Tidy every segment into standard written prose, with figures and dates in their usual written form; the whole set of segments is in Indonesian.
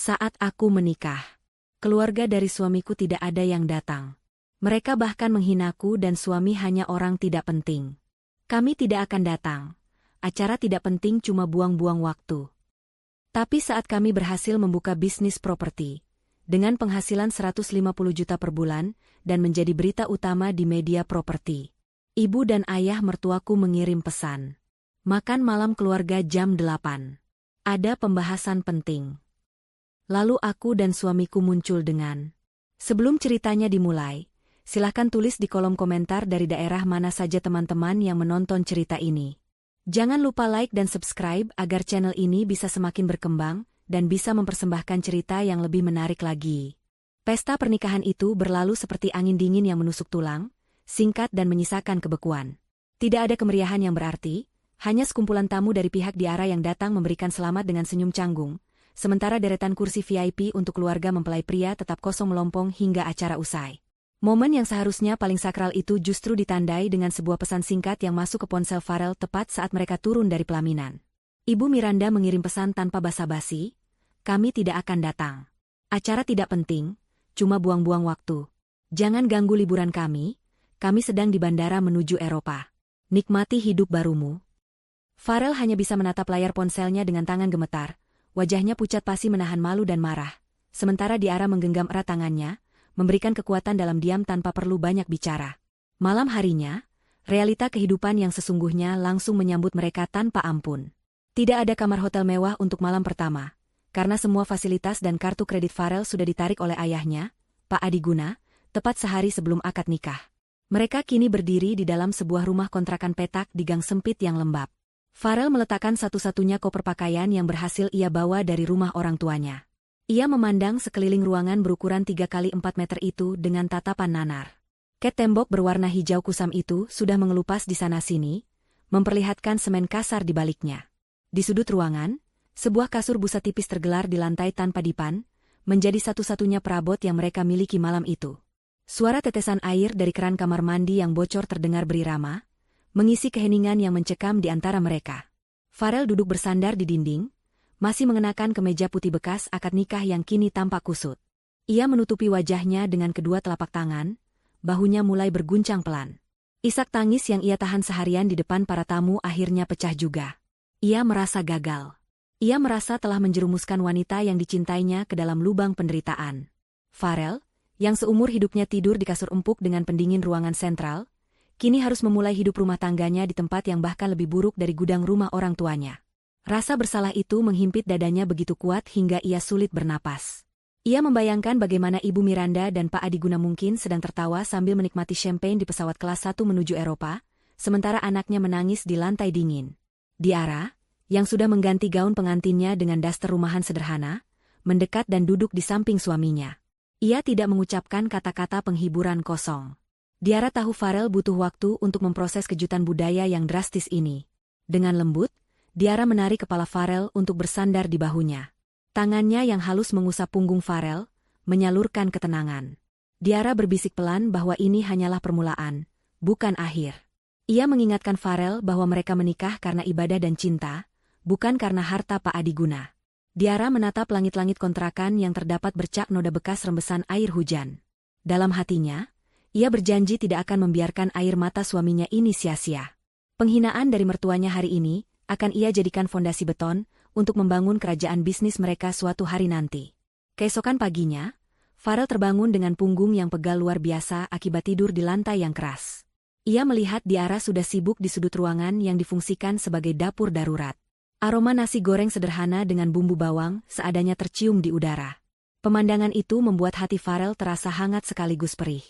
Saat aku menikah, keluarga dari suamiku tidak ada yang datang. Mereka bahkan menghinaku dan suami hanya orang tidak penting. Kami tidak akan datang. Acara tidak penting cuma buang-buang waktu. Tapi saat kami berhasil membuka bisnis properti, dengan penghasilan 150 juta per bulan, dan menjadi berita utama di media properti, ibu dan ayah mertuaku mengirim pesan. Makan malam keluarga jam 8. Ada pembahasan penting. Lalu aku dan suamiku muncul dengan, sebelum ceritanya dimulai, silahkan tulis di kolom komentar dari daerah mana saja teman-teman yang menonton cerita ini. Jangan lupa like dan subscribe agar channel ini bisa semakin berkembang dan bisa mempersembahkan cerita yang lebih menarik lagi. Pesta pernikahan itu berlalu seperti angin dingin yang menusuk tulang, singkat dan menyisakan kebekuan. Tidak ada kemeriahan yang berarti, hanya sekumpulan tamu dari pihak Diara yang datang memberikan selamat dengan senyum canggung, sementara deretan kursi VIP untuk keluarga mempelai pria tetap kosong melompong hingga acara usai. Momen yang seharusnya paling sakral itu justru ditandai dengan sebuah pesan singkat yang masuk ke ponsel Farel tepat saat mereka turun dari pelaminan. Ibu Miranda mengirim pesan tanpa basa-basi, "Kami tidak akan datang. Acara tidak penting, cuma buang-buang waktu. Jangan ganggu liburan kami sedang di bandara menuju Eropa. Nikmati hidup barumu." Farel hanya bisa menatap layar ponselnya dengan tangan gemetar. Wajahnya pucat pasi menahan malu dan marah, sementara Diara menggenggam erat tangannya, memberikan kekuatan dalam diam tanpa perlu banyak bicara. Malam harinya, realita kehidupan yang sesungguhnya langsung menyambut mereka tanpa ampun. Tidak ada kamar hotel mewah untuk malam pertama, karena semua fasilitas dan kartu kredit Farel sudah ditarik oleh ayahnya, Pak Adiguna, tepat sehari sebelum akad nikah. Mereka kini berdiri di dalam sebuah rumah kontrakan petak di gang sempit yang lembab. Farel meletakkan satu-satunya koper pakaian yang berhasil ia bawa dari rumah orang tuanya. Ia memandang sekeliling ruangan berukuran 3 x 4 meter itu dengan tatapan nanar. Cat tembok berwarna hijau kusam itu sudah mengelupas di sana-sini, memperlihatkan semen kasar di baliknya. Di sudut ruangan, sebuah kasur busa tipis tergelar di lantai tanpa dipan, menjadi satu-satunya perabot yang mereka miliki malam itu. Suara tetesan air dari keran kamar mandi yang bocor terdengar berirama, mengisi keheningan yang mencekam di antara mereka. Farel duduk bersandar di dinding, masih mengenakan kemeja putih bekas akad nikah yang kini tampak kusut. Ia menutupi wajahnya dengan kedua telapak tangan, bahunya mulai berguncang pelan. Isak tangis yang ia tahan seharian di depan para tamu akhirnya pecah juga. Ia merasa gagal. Ia merasa telah menjerumuskan wanita yang dicintainya ke dalam lubang penderitaan. Farel, yang seumur hidupnya tidur di kasur empuk dengan pendingin ruangan sentral, kini harus memulai hidup rumah tangganya di tempat yang bahkan lebih buruk dari gudang rumah orang tuanya. Rasa bersalah itu menghimpit dadanya begitu kuat hingga ia sulit bernapas. Ia membayangkan bagaimana Ibu Miranda dan Pak Adiguna mungkin sedang tertawa sambil menikmati champagne di pesawat kelas 1 menuju Eropa, sementara anaknya menangis di lantai dingin. Diara, yang sudah mengganti gaun pengantinnya dengan daster rumahan sederhana, mendekat dan duduk di samping suaminya. Ia tidak mengucapkan kata-kata penghiburan kosong. Diara tahu Farel butuh waktu untuk memproses kejutan budaya yang drastis ini. Dengan lembut, Diara menarik kepala Farel untuk bersandar di bahunya. Tangannya yang halus mengusap punggung Farel, menyalurkan ketenangan. Diara berbisik pelan bahwa ini hanyalah permulaan, bukan akhir. Ia mengingatkan Farel bahwa mereka menikah karena ibadah dan cinta, bukan karena harta Pak Adiguna. Diara menatap langit-langit kontrakan yang terdapat bercak noda bekas rembesan air hujan. Dalam hatinya, ia berjanji tidak akan membiarkan air mata suaminya ini sia-sia. Penghinaan dari mertuanya hari ini akan ia jadikan fondasi beton untuk membangun kerajaan bisnis mereka suatu hari nanti. Keesokan paginya, Farel terbangun dengan punggung yang pegal luar biasa akibat tidur di lantai yang keras. Ia melihat Diara sudah sibuk di sudut ruangan yang difungsikan sebagai dapur darurat. Aroma nasi goreng sederhana dengan bumbu bawang seadanya tercium di udara. Pemandangan itu membuat hati Farel terasa hangat sekaligus perih.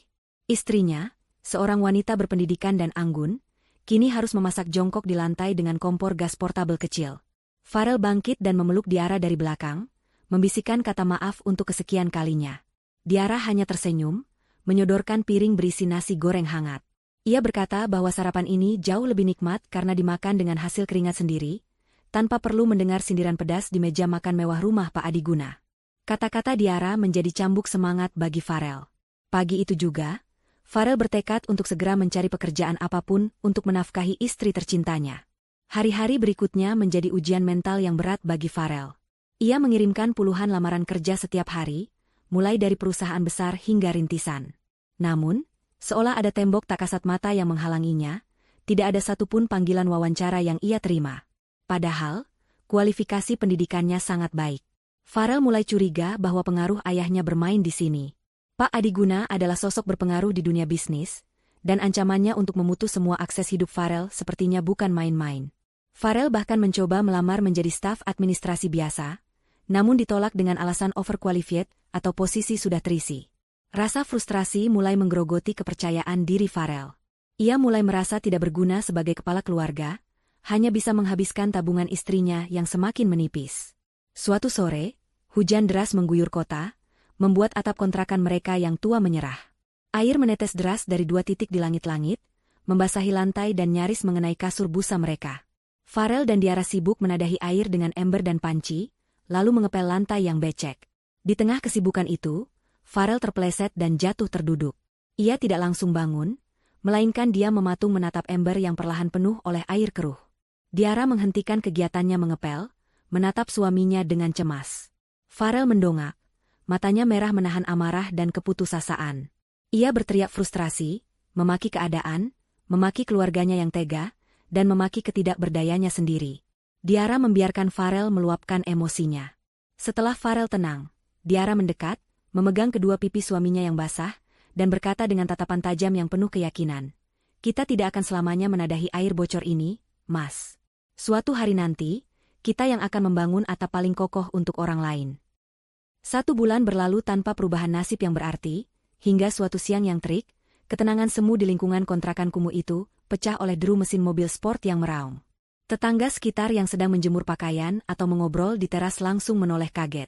Istrinya, seorang wanita berpendidikan dan anggun, kini harus memasak jongkok di lantai dengan kompor gas portabel kecil. Farel bangkit dan memeluk Diara dari belakang, membisikkan kata maaf untuk kesekian kalinya. Diara hanya tersenyum, menyodorkan piring berisi nasi goreng hangat. Ia berkata bahwa sarapan ini jauh lebih nikmat karena dimakan dengan hasil keringat sendiri, tanpa perlu mendengar sindiran pedas di meja makan mewah rumah Pak Adiguna. Kata-kata Diara menjadi cambuk semangat bagi Farel. Pagi itu juga, Farel bertekad untuk segera mencari pekerjaan apapun untuk menafkahi istri tercintanya. Hari-hari berikutnya menjadi ujian mental yang berat bagi Farel. Ia mengirimkan puluhan lamaran kerja setiap hari, mulai dari perusahaan besar hingga rintisan. Namun, seolah ada tembok tak kasat mata yang menghalanginya, tidak ada satupun panggilan wawancara yang ia terima. Padahal, kualifikasi pendidikannya sangat baik. Farel mulai curiga bahwa pengaruh ayahnya bermain di sini. Pak Adiguna adalah sosok berpengaruh di dunia bisnis, dan ancamannya untuk memutus semua akses hidup Farel sepertinya bukan main-main. Farel bahkan mencoba melamar menjadi staf administrasi biasa, namun ditolak dengan alasan overqualified atau posisi sudah terisi. Rasa frustrasi mulai menggerogoti kepercayaan diri Farel. Ia mulai merasa tidak berguna sebagai kepala keluarga, hanya bisa menghabiskan tabungan istrinya yang semakin menipis. Suatu sore, hujan deras mengguyur kota, membuat atap kontrakan mereka yang tua menyerah. Air menetes deras dari 2 titik di langit-langit, membasahi lantai dan nyaris mengenai kasur busa mereka. Farel dan Diara sibuk menadahi air dengan ember dan panci, lalu mengepel lantai yang becek. Di tengah kesibukan itu, Farel terpeleset dan jatuh terduduk. Ia tidak langsung bangun, melainkan dia mematung menatap ember yang perlahan penuh oleh air keruh. Diara menghentikan kegiatannya mengepel, menatap suaminya dengan cemas. Farel mendongak, matanya merah menahan amarah dan keputusasaan. Ia berteriak frustrasi, memaki keadaan, memaki keluarganya yang tega, dan memaki ketidakberdayanya sendiri. Diara membiarkan Farel meluapkan emosinya. Setelah Farel tenang, Diara mendekat, memegang kedua pipi suaminya yang basah, dan berkata dengan tatapan tajam yang penuh keyakinan, "Kita tidak akan selamanya menadahi air bocor ini, Mas. Suatu hari nanti, kita yang akan membangun atap paling kokoh untuk orang lain." 1 bulan berlalu tanpa perubahan nasib yang berarti, hingga suatu siang yang terik, ketenangan semu di lingkungan kontrakan kumuh itu pecah oleh deru mesin mobil sport yang meraung. Tetangga sekitar yang sedang menjemur pakaian atau mengobrol di teras langsung menoleh kaget.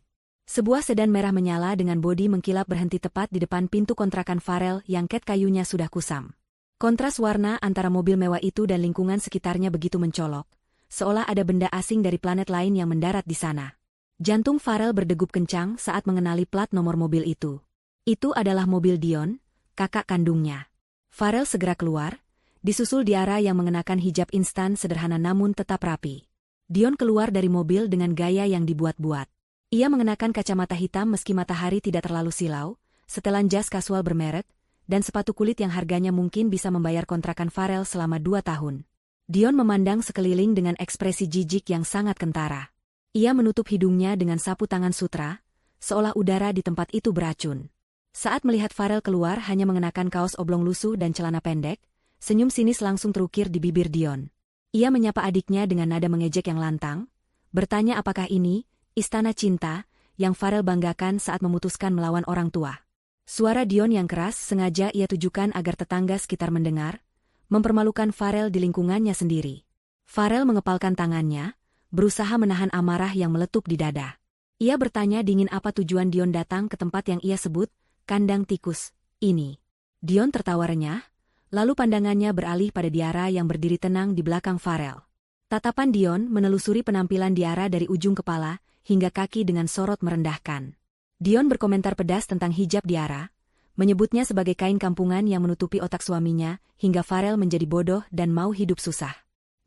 Sebuah sedan merah menyala dengan bodi mengkilap berhenti tepat di depan pintu kontrakan Farel yang ket kayunya sudah kusam. Kontras warna antara mobil mewah itu dan lingkungan sekitarnya begitu mencolok, seolah ada benda asing dari planet lain yang mendarat di sana. Jantung Farel berdegup kencang saat mengenali plat nomor mobil itu. Itu adalah mobil Dion, kakak kandungnya. Farel segera keluar, disusul Diara yang mengenakan hijab instan sederhana namun tetap rapi. Dion keluar dari mobil dengan gaya yang dibuat-buat. Ia mengenakan kacamata hitam meski matahari tidak terlalu silau, setelan jas kasual bermerek, dan sepatu kulit yang harganya mungkin bisa membayar kontrakan Farel selama 2 tahun. Dion memandang sekeliling dengan ekspresi jijik yang sangat kentara. Ia menutup hidungnya dengan sapu tangan sutra, seolah udara di tempat itu beracun. Saat melihat Farel keluar hanya mengenakan kaos oblong lusuh dan celana pendek, senyum sinis langsung terukir di bibir Dion. Ia menyapa adiknya dengan nada mengejek yang lantang, bertanya apakah ini istana cinta yang Farel banggakan saat memutuskan melawan orang tua. Suara Dion yang keras sengaja ia tujukan agar tetangga sekitar mendengar, mempermalukan Farel di lingkungannya sendiri. Farel mengepalkan tangannya, berusaha menahan amarah yang meletup di dada. Ia bertanya dingin apa tujuan Dion datang ke tempat yang ia sebut kandang tikus ini. Dion tertawa renyah, lalu pandangannya beralih pada Diara yang berdiri tenang di belakang Farel. Tatapan Dion menelusuri penampilan Diara dari ujung kepala hingga kaki dengan sorot merendahkan. Dion berkomentar pedas tentang hijab Diara, menyebutnya sebagai kain kampungan yang menutupi otak suaminya hingga Farel menjadi bodoh dan mau hidup susah.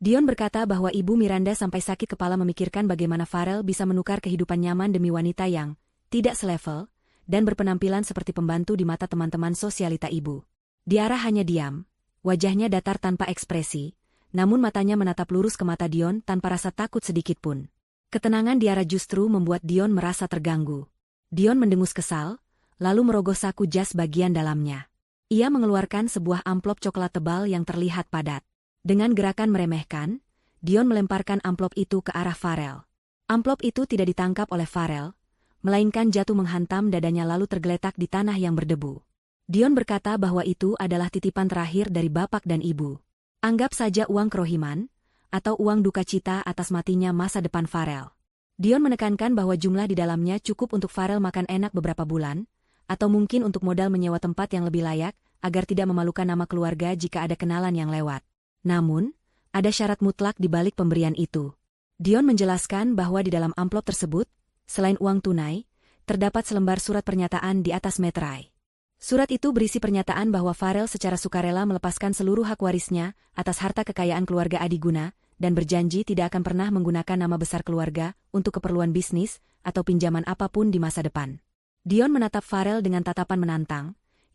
Dion berkata bahwa Ibu Miranda sampai sakit kepala memikirkan bagaimana Farel bisa menukar kehidupan nyaman demi wanita yang tidak selevel dan berpenampilan seperti pembantu di mata teman-teman sosialita ibu. Diara hanya diam, wajahnya datar tanpa ekspresi, namun matanya menatap lurus ke mata Dion tanpa rasa takut sedikitpun. Ketenangan Diara justru membuat Dion merasa terganggu. Dion mendengus kesal, lalu merogoh saku jas bagian dalamnya. Ia mengeluarkan sebuah amplop coklat tebal yang terlihat padat. Dengan gerakan meremehkan, Dion melemparkan amplop itu ke arah Farel. Amplop itu tidak ditangkap oleh Farel, melainkan jatuh menghantam dadanya lalu tergeletak di tanah yang berdebu. Dion berkata bahwa itu adalah titipan terakhir dari bapak dan ibu. Anggap saja uang kerohiman, atau uang duka cita atas matinya masa depan Farel. Dion menekankan bahwa jumlah di dalamnya cukup untuk Farel makan enak beberapa bulan, atau mungkin untuk modal menyewa tempat yang lebih layak, agar tidak memalukan nama keluarga jika ada kenalan yang lewat. Namun, ada syarat mutlak di balik pemberian itu. Dion menjelaskan bahwa di dalam amplop tersebut, selain uang tunai, terdapat selembar surat pernyataan di atas meterai. Surat itu berisi pernyataan bahwa Farel secara sukarela melepaskan seluruh hak warisnya atas harta kekayaan keluarga Adiguna, dan berjanji tidak akan pernah menggunakan nama besar keluarga untuk keperluan bisnis atau pinjaman apapun di masa depan. Dion menatap Farel dengan tatapan menantang,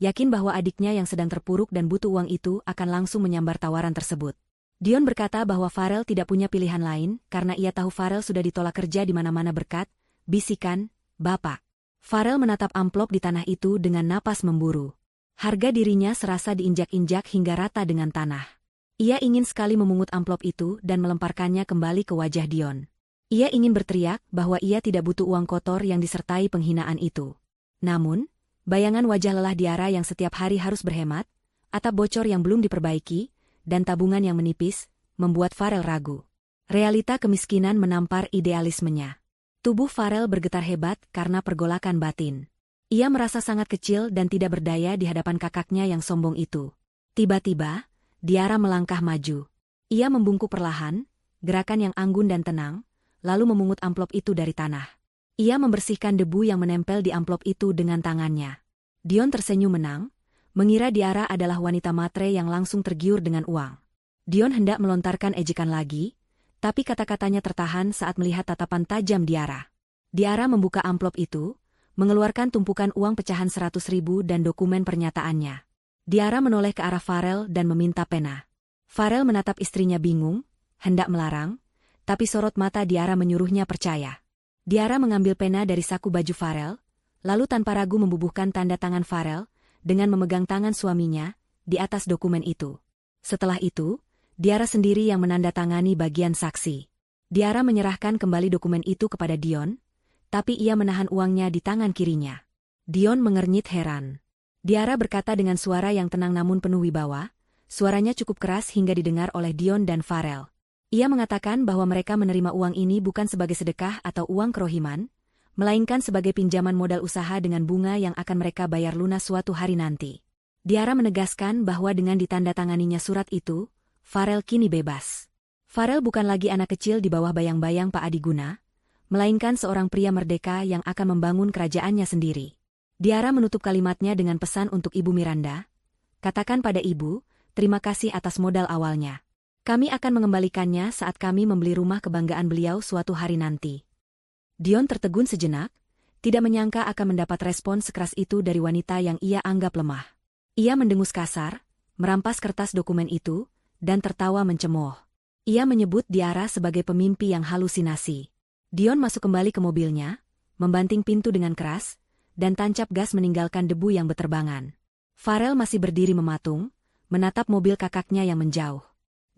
yakin bahwa adiknya yang sedang terpuruk dan butuh uang itu akan langsung menyambar tawaran tersebut. Dion berkata bahwa Farel tidak punya pilihan lain karena ia tahu Farel sudah ditolak kerja di mana-mana berkat bisikan, "Bapak." Farel menatap amplop di tanah itu dengan napas memburu. Harga dirinya serasa diinjak-injak hingga rata dengan tanah. Ia ingin sekali memungut amplop itu dan melemparkannya kembali ke wajah Dion. Ia ingin berteriak bahwa ia tidak butuh uang kotor yang disertai penghinaan itu. Namun, bayangan wajah lelah Diara yang setiap hari harus berhemat, atap bocor yang belum diperbaiki, dan tabungan yang menipis, membuat Farel ragu. Realita kemiskinan menampar idealismenya. Tubuh Farel bergetar hebat karena pergolakan batin. Ia merasa sangat kecil dan tidak berdaya di hadapan kakaknya yang sombong itu. Tiba-tiba, Diara melangkah maju. Ia membungkuk perlahan, gerakan yang anggun dan tenang, lalu memungut amplop itu dari tanah. Ia membersihkan debu yang menempel di amplop itu dengan tangannya. Dion tersenyum menang, mengira Diara adalah wanita matre yang langsung tergiur dengan uang. Dion hendak melontarkan ejekan lagi, tapi kata-katanya tertahan saat melihat tatapan tajam Diara. Diara membuka amplop itu, mengeluarkan tumpukan uang pecahan 100.000 dan dokumen pernyataannya. Diara menoleh ke arah Farel dan meminta pena. Farel menatap istrinya bingung, hendak melarang, tapi sorot mata Diara menyuruhnya percaya. Diara mengambil pena dari saku baju Farel, lalu tanpa ragu membubuhkan tanda tangan Farel, dengan memegang tangan suaminya, di atas dokumen itu. Setelah itu, Diara sendiri yang menandatangani bagian saksi. Diara menyerahkan kembali dokumen itu kepada Dion, tapi ia menahan uangnya di tangan kirinya. Dion mengernyit heran. Diara berkata dengan suara yang tenang namun penuh wibawa, suaranya cukup keras hingga didengar oleh Dion dan Farel. Ia mengatakan bahwa mereka menerima uang ini bukan sebagai sedekah atau uang kerohiman, melainkan sebagai pinjaman modal usaha dengan bunga yang akan mereka bayar lunas suatu hari nanti. Diara menegaskan bahwa dengan ditandatanganinya surat itu, Farel kini bebas. Farel bukan lagi anak kecil di bawah bayang-bayang Pak Adiguna, melainkan seorang pria merdeka yang akan membangun kerajaannya sendiri. Diara menutup kalimatnya dengan pesan untuk Ibu Miranda. "Katakan pada Ibu, terima kasih atas modal awalnya. Kami akan mengembalikannya saat kami membeli rumah kebanggaan beliau suatu hari nanti." Dion tertegun sejenak, tidak menyangka akan mendapat respon sekeras itu dari wanita yang ia anggap lemah. Ia mendengus kasar, merampas kertas dokumen itu, dan tertawa mencemooh. Ia menyebut Diara sebagai pemimpi yang halusinasi. Dion masuk kembali ke mobilnya, membanting pintu dengan keras, dan tancap gas meninggalkan debu yang beterbangan. Farel masih berdiri mematung, menatap mobil kakaknya yang menjauh.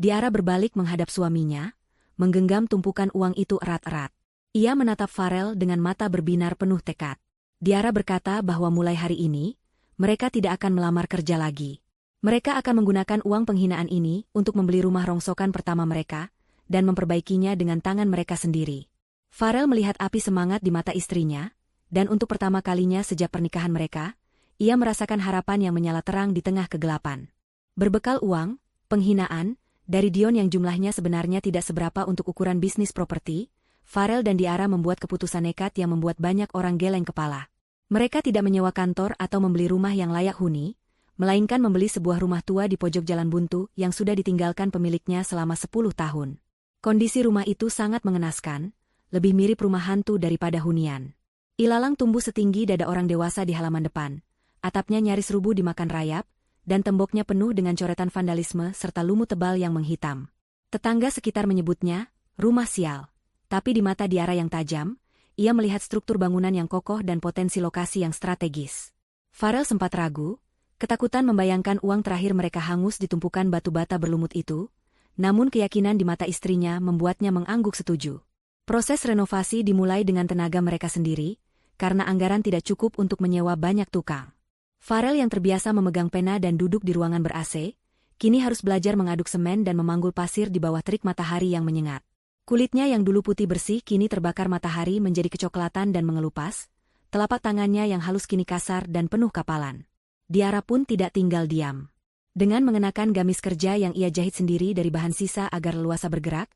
Diara berbalik menghadap suaminya, menggenggam tumpukan uang itu erat-erat. Ia menatap Farel dengan mata berbinar penuh tekad. Diara berkata bahwa mulai hari ini, mereka tidak akan melamar kerja lagi. Mereka akan menggunakan uang penghinaan ini untuk membeli rumah rongsokan pertama mereka, dan memperbaikinya dengan tangan mereka sendiri. Farel melihat api semangat di mata istrinya, dan untuk pertama kalinya sejak pernikahan mereka, ia merasakan harapan yang menyala terang di tengah kegelapan. Berbekal uang, penghinaan, dari Dion yang jumlahnya sebenarnya tidak seberapa untuk ukuran bisnis properti, Farel dan Diara membuat keputusan nekat yang membuat banyak orang geleng kepala. Mereka tidak menyewa kantor atau membeli rumah yang layak huni, melainkan membeli sebuah rumah tua di pojok jalan buntu yang sudah ditinggalkan pemiliknya selama 10 tahun. Kondisi rumah itu sangat mengenaskan, lebih mirip rumah hantu daripada hunian. Ilalang tumbuh setinggi dada orang dewasa di halaman depan, atapnya nyaris rubuh dimakan rayap, dan temboknya penuh dengan coretan vandalisme serta lumut tebal yang menghitam. Tetangga sekitar menyebutnya rumah sial, tapi di mata Diara yang tajam, ia melihat struktur bangunan yang kokoh dan potensi lokasi yang strategis. Farel sempat ragu, ketakutan membayangkan uang terakhir mereka hangus di tumpukan batu bata berlumut itu, namun keyakinan di mata istrinya membuatnya mengangguk setuju. Proses renovasi dimulai dengan tenaga mereka sendiri, karena anggaran tidak cukup untuk menyewa banyak tukang. Farel yang terbiasa memegang pena dan duduk di ruangan ber-AC, kini harus belajar mengaduk semen dan memanggul pasir di bawah terik matahari yang menyengat. Kulitnya yang dulu putih bersih kini terbakar matahari menjadi kecoklatan dan mengelupas, telapak tangannya yang halus kini kasar dan penuh kapalan. Diara pun tidak tinggal diam. Dengan mengenakan gamis kerja yang ia jahit sendiri dari bahan sisa agar leluasa bergerak,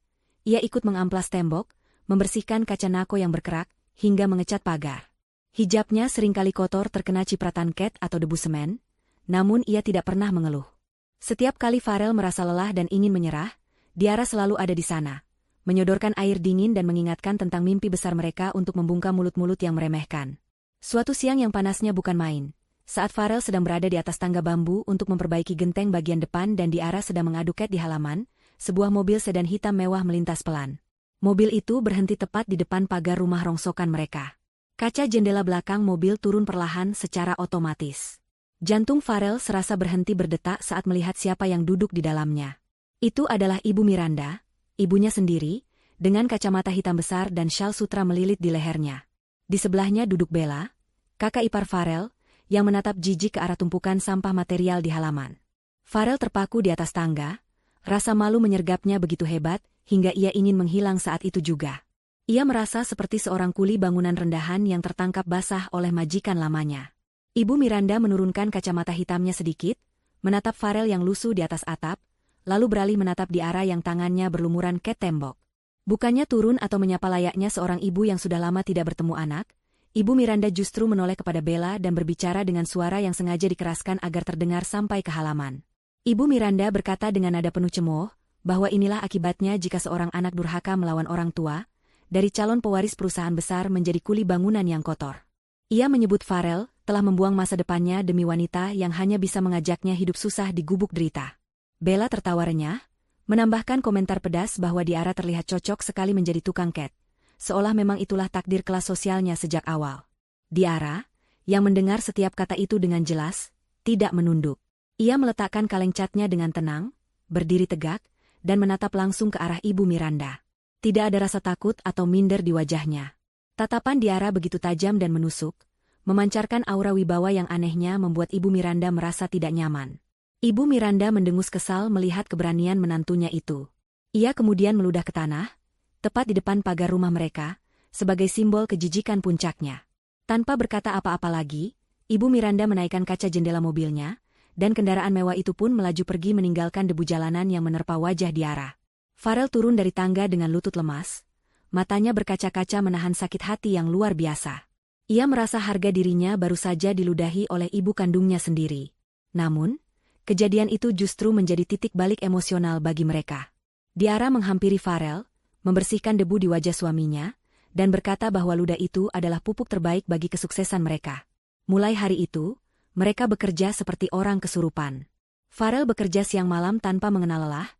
ia ikut mengamplas tembok, membersihkan kaca nako yang berkerak, hingga mengecat pagar. Hijabnya seringkali kotor terkena cipratan cat atau debu semen, namun ia tidak pernah mengeluh. Setiap kali Farel merasa lelah dan ingin menyerah, Diara selalu ada di sana, menyodorkan air dingin dan mengingatkan tentang mimpi besar mereka untuk membungkam mulut-mulut yang meremehkan. Suatu siang yang panasnya bukan main, saat Farel sedang berada di atas tangga bambu untuk memperbaiki genteng bagian depan dan Diara sedang mengadu ket di halaman, sebuah mobil sedan hitam mewah melintas pelan. Mobil itu berhenti tepat di depan pagar rumah rongsokan mereka. Kaca jendela belakang mobil turun perlahan secara otomatis. Jantung Farel serasa berhenti berdetak saat melihat siapa yang duduk di dalamnya. Itu adalah Ibu Miranda, ibunya sendiri, dengan kacamata hitam besar dan syal sutra melilit di lehernya. Di sebelahnya duduk Bella, kakak ipar Farel, yang menatap jijik ke arah tumpukan sampah material di halaman. Farel terpaku di atas tangga, rasa malu menyergapnya begitu hebat, hingga ia ingin menghilang saat itu juga. Ia merasa seperti seorang kuli bangunan rendahan yang tertangkap basah oleh majikan lamanya. Ibu Miranda menurunkan kacamata hitamnya sedikit, menatap Farel yang lusuh di atas atap, lalu beralih menatap Diara yang tangannya berlumuran ke tembok. Bukannya turun atau menyapa layaknya seorang ibu yang sudah lama tidak bertemu anak, Ibu Miranda justru menoleh kepada Bella dan berbicara dengan suara yang sengaja dikeraskan agar terdengar sampai ke halaman. Ibu Miranda berkata dengan nada penuh cemooh, bahwa inilah akibatnya jika seorang anak durhaka melawan orang tua, dari calon pewaris perusahaan besar menjadi kuli bangunan yang kotor. Ia menyebut Farel telah membuang masa depannya demi wanita yang hanya bisa mengajaknya hidup susah di gubuk derita. Bella tertawa renyah, menambahkan komentar pedas bahwa Diara terlihat cocok sekali menjadi tukang ket, seolah memang itulah takdir kelas sosialnya sejak awal. Diara, yang mendengar setiap kata itu dengan jelas, tidak menunduk. Ia meletakkan kaleng catnya dengan tenang, berdiri tegak, dan menatap langsung ke arah Ibu Miranda. Tidak ada rasa takut atau minder di wajahnya. Tatapan Diara begitu tajam dan menusuk, memancarkan aura wibawa yang anehnya membuat Ibu Miranda merasa tidak nyaman. Ibu Miranda mendengus kesal melihat keberanian menantunya itu. Ia kemudian meludah ke tanah, tepat di depan pagar rumah mereka, sebagai simbol kejijikan puncaknya. Tanpa berkata apa-apa lagi, Ibu Miranda menaikkan kaca jendela mobilnya, dan kendaraan mewah itu pun melaju pergi meninggalkan debu jalanan yang menerpa wajah Diara. Farel turun dari tangga dengan lutut lemas, matanya berkaca-kaca menahan sakit hati yang luar biasa. Ia merasa harga dirinya baru saja diludahi oleh ibu kandungnya sendiri. Namun, kejadian itu justru menjadi titik balik emosional bagi mereka. Diara menghampiri Farel, membersihkan debu di wajah suaminya, dan berkata bahwa ludah itu adalah pupuk terbaik bagi kesuksesan mereka. Mulai hari itu, mereka bekerja seperti orang kesurupan. Farel bekerja siang malam tanpa mengenal lelah,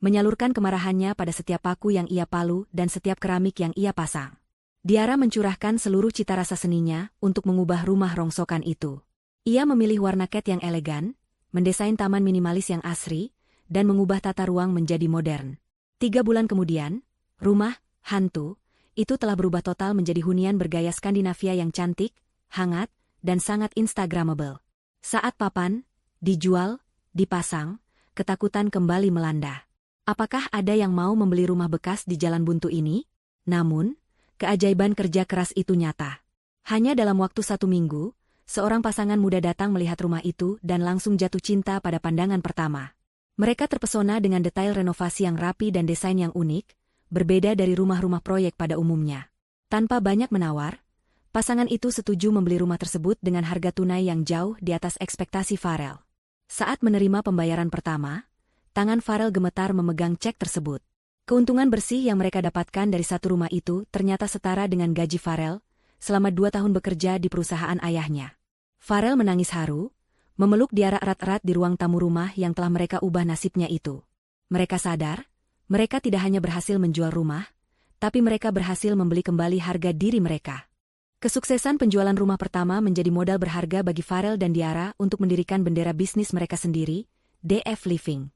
menyalurkan kemarahannya pada setiap paku yang ia palu dan setiap keramik yang ia pasang. Diara mencurahkan seluruh cita rasa seninya untuk mengubah rumah rongsokan itu. Ia memilih warna cat yang elegan, mendesain taman minimalis yang asri, dan mengubah tata ruang menjadi modern. 3 bulan kemudian, rumah, hantu, itu telah berubah total menjadi hunian bergaya Skandinavia yang cantik, hangat, dan sangat instagramable. Saat papan, dijual, dipasang, ketakutan kembali melanda. Apakah ada yang mau membeli rumah bekas di Jalan Buntu ini? Namun, keajaiban kerja keras itu nyata. Hanya dalam waktu 1 minggu, seorang pasangan muda datang melihat rumah itu dan langsung jatuh cinta pada pandangan pertama. Mereka terpesona dengan detail renovasi yang rapi dan desain yang unik, berbeda dari rumah-rumah proyek pada umumnya. Tanpa banyak menawar, pasangan itu setuju membeli rumah tersebut dengan harga tunai yang jauh di atas ekspektasi Farel. Saat menerima pembayaran pertama, tangan Farel gemetar memegang cek tersebut. Keuntungan bersih yang mereka dapatkan dari satu rumah itu ternyata setara dengan gaji Farel selama 2 tahun bekerja di perusahaan ayahnya. Farel menangis haru, memeluk Diara erat-erat di ruang tamu rumah yang telah mereka ubah nasibnya itu. Mereka sadar, mereka tidak hanya berhasil menjual rumah, tapi mereka berhasil membeli kembali harga diri mereka. Kesuksesan penjualan rumah pertama menjadi modal berharga bagi Farel dan Diara untuk mendirikan bendera bisnis mereka sendiri, DF Living.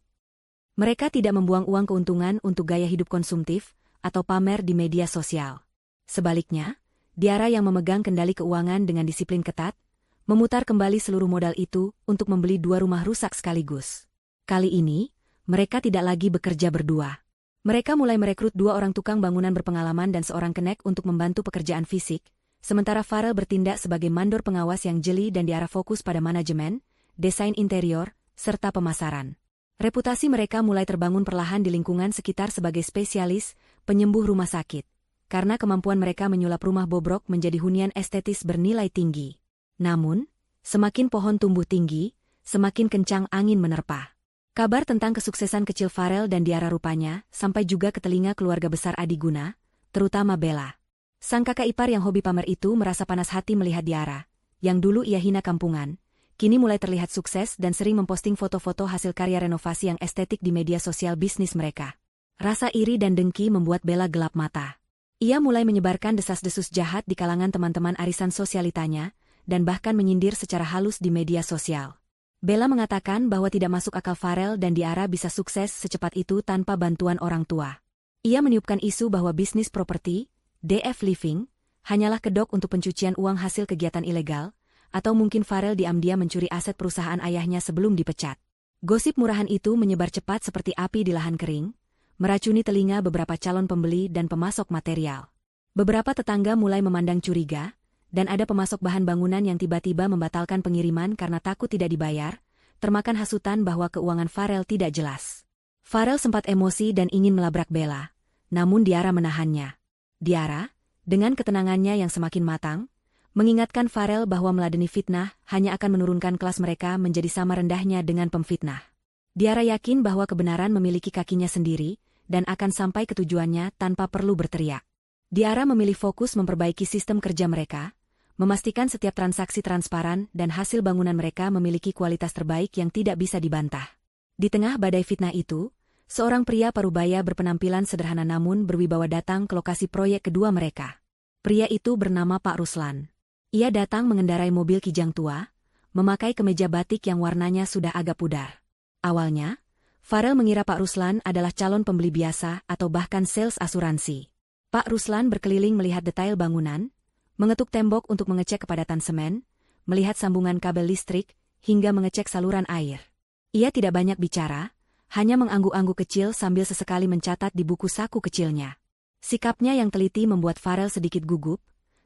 Mereka tidak membuang uang keuntungan untuk gaya hidup konsumtif atau pamer di media sosial. Sebaliknya, Diara yang memegang kendali keuangan dengan disiplin ketat, memutar kembali seluruh modal itu untuk membeli 2 rumah rusak sekaligus. Kali ini, mereka tidak lagi bekerja berdua. Mereka mulai merekrut 2 orang tukang bangunan berpengalaman dan seorang kenek untuk membantu pekerjaan fisik, sementara Farel bertindak sebagai mandor pengawas yang jeli dan Diara fokus pada manajemen, desain interior, serta pemasaran. Reputasi mereka mulai terbangun perlahan di lingkungan sekitar sebagai spesialis penyembuh rumah sakit, karena kemampuan mereka menyulap rumah bobrok menjadi hunian estetis bernilai tinggi. Namun, semakin pohon tumbuh tinggi, semakin kencang angin menerpa. Kabar tentang kesuksesan kecil Farel dan Diara rupanya sampai juga ke telinga keluarga besar Adiguna, terutama Bella. Sang kakak ipar yang hobi pamer itu merasa panas hati melihat Diara, yang dulu ia hina kampungan, kini mulai terlihat sukses dan sering memposting foto-foto hasil karya renovasi yang estetik di media sosial bisnis mereka. Rasa iri dan dengki membuat Bella gelap mata. Ia mulai menyebarkan desas-desus jahat di kalangan teman-teman arisan sosialitanya, dan bahkan menyindir secara halus di media sosial. Bella mengatakan bahwa tidak masuk akal Farel dan Diara bisa sukses secepat itu tanpa bantuan orang tua. Ia meniupkan isu bahwa bisnis properti, DF Living, hanyalah kedok untuk pencucian uang hasil kegiatan ilegal, atau mungkin Farel diam-diam mencuri aset perusahaan ayahnya sebelum dipecat. Gosip murahan itu menyebar cepat seperti api di lahan kering, meracuni telinga beberapa calon pembeli dan pemasok material. Beberapa tetangga mulai memandang curiga, dan ada pemasok bahan bangunan yang tiba-tiba membatalkan pengiriman karena takut tidak dibayar, termakan hasutan bahwa keuangan Farel tidak jelas. Farel sempat emosi dan ingin melabrak Bella, namun Diara menahannya. Diara, dengan ketenangannya yang semakin matang, mengingatkan Farel bahwa meladeni fitnah hanya akan menurunkan kelas mereka menjadi sama rendahnya dengan pemfitnah. Diara yakin bahwa kebenaran memiliki kakinya sendiri, dan akan sampai ke tujuannya tanpa perlu berteriak. Diara memilih fokus memperbaiki sistem kerja mereka, memastikan setiap transaksi transparan dan hasil bangunan mereka memiliki kualitas terbaik yang tidak bisa dibantah. Di tengah badai fitnah itu, seorang pria parubaya berpenampilan sederhana namun berwibawa datang ke lokasi proyek kedua mereka. Pria itu bernama Pak Ruslan. Ia datang mengendarai mobil kijang tua, memakai kemeja batik yang warnanya sudah agak pudar. Awalnya, Farel mengira Pak Ruslan adalah calon pembeli biasa atau bahkan sales asuransi. Pak Ruslan berkeliling melihat detail bangunan, mengetuk tembok untuk mengecek kepadatan semen, melihat sambungan kabel listrik, hingga mengecek saluran air. Ia tidak banyak bicara, hanya mengangguk-angguk kecil sambil sesekali mencatat di buku saku kecilnya. Sikapnya yang teliti membuat Farel sedikit gugup,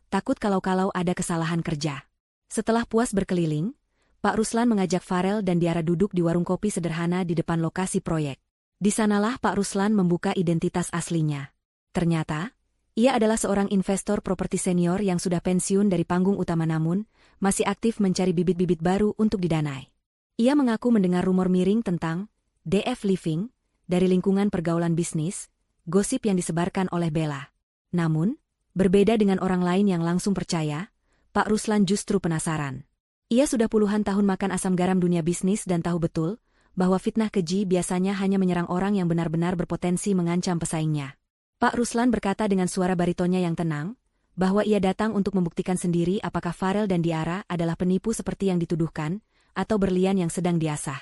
takut kalau-kalau ada kesalahan kerja. Setelah puas berkeliling, Pak Ruslan mengajak Farel dan Diara duduk di warung kopi sederhana di depan lokasi proyek. Di sanalah Pak Ruslan membuka identitas aslinya. Ternyata, ia adalah seorang investor properti senior yang sudah pensiun dari panggung utama namun masih aktif mencari bibit-bibit baru untuk didanai. Ia mengaku mendengar rumor miring tentang DF Living dari lingkungan pergaulan bisnis, gosip yang disebarkan oleh Bella. Namun, berbeda dengan orang lain yang langsung percaya, Pak Ruslan justru penasaran. Ia sudah puluhan tahun makan asam garam dunia bisnis dan tahu betul bahwa fitnah keji biasanya hanya menyerang orang yang benar-benar berpotensi mengancam pesaingnya. Pak Ruslan berkata dengan suara baritonnya yang tenang, bahwa ia datang untuk membuktikan sendiri apakah Farel dan Diara adalah penipu seperti yang dituduhkan, atau berlian yang sedang diasah.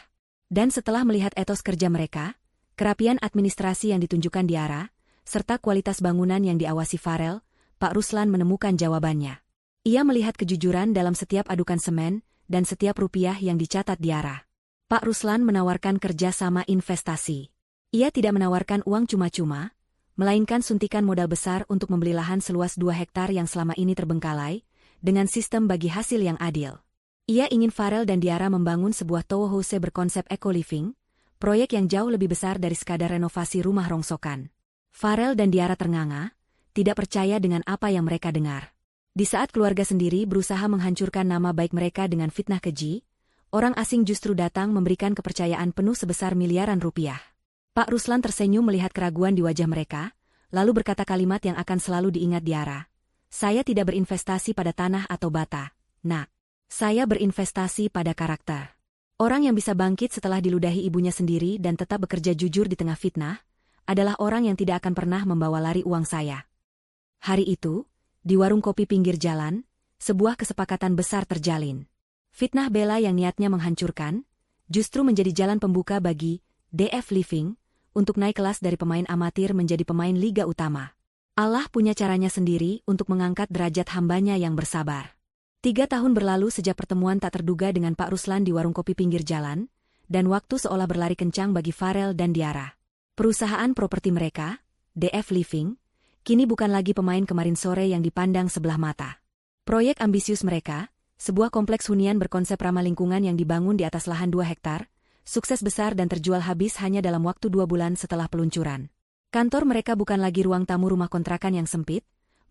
Dan setelah melihat etos kerja mereka, kerapian administrasi yang ditunjukkan Diara, serta kualitas bangunan yang diawasi Farel, Pak Ruslan menemukan jawabannya. Ia melihat kejujuran dalam setiap adukan semen, dan setiap rupiah yang dicatat Diara. Pak Ruslan menawarkan kerjasama investasi. Ia tidak menawarkan uang cuma-cuma, melainkan suntikan modal besar untuk membeli lahan seluas 2 hektar yang selama ini terbengkalai, dengan sistem bagi hasil yang adil. Ia ingin Farel dan Diara membangun sebuah townhouse berkonsep eco-living, proyek yang jauh lebih besar dari sekadar renovasi rumah rongsokan. Farel dan Diara ternganga, tidak percaya dengan apa yang mereka dengar. Di saat keluarga sendiri berusaha menghancurkan nama baik mereka dengan fitnah keji, orang asing justru datang memberikan kepercayaan penuh sebesar miliaran rupiah. Pak Ruslan tersenyum melihat keraguan di wajah mereka, lalu berkata kalimat yang akan selalu diingat Diara. Saya tidak berinvestasi pada tanah atau bata, nak. Saya berinvestasi pada karakter. Orang yang bisa bangkit setelah diludahi ibunya sendiri dan tetap bekerja jujur di tengah fitnah, adalah orang yang tidak akan pernah membawa lari uang saya. Hari itu, di warung kopi pinggir jalan, sebuah kesepakatan besar terjalin. Fitnah Bella yang niatnya menghancurkan, justru menjadi jalan pembuka bagi DF Living, untuk naik kelas dari pemain amatir menjadi pemain liga utama. Allah punya caranya sendiri untuk mengangkat derajat hambanya yang bersabar. 3 tahun berlalu sejak pertemuan tak terduga dengan Pak Ruslan di warung kopi pinggir jalan, dan waktu seolah berlari kencang bagi Farel dan Diara. Perusahaan properti mereka, DF Living, kini bukan lagi pemain kemarin sore yang dipandang sebelah mata. Proyek ambisius mereka, sebuah kompleks hunian berkonsep ramah lingkungan yang dibangun di atas lahan 2 hektar, sukses besar dan terjual habis hanya dalam waktu 2 bulan setelah peluncuran. Kantor mereka bukan lagi ruang tamu rumah kontrakan yang sempit,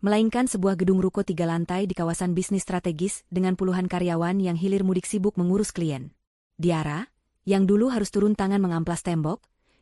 melainkan sebuah gedung ruko 3 lantai di kawasan bisnis strategis dengan puluhan karyawan yang hilir mudik sibuk mengurus klien. Diara, yang dulu harus turun tangan mengamplas tembok,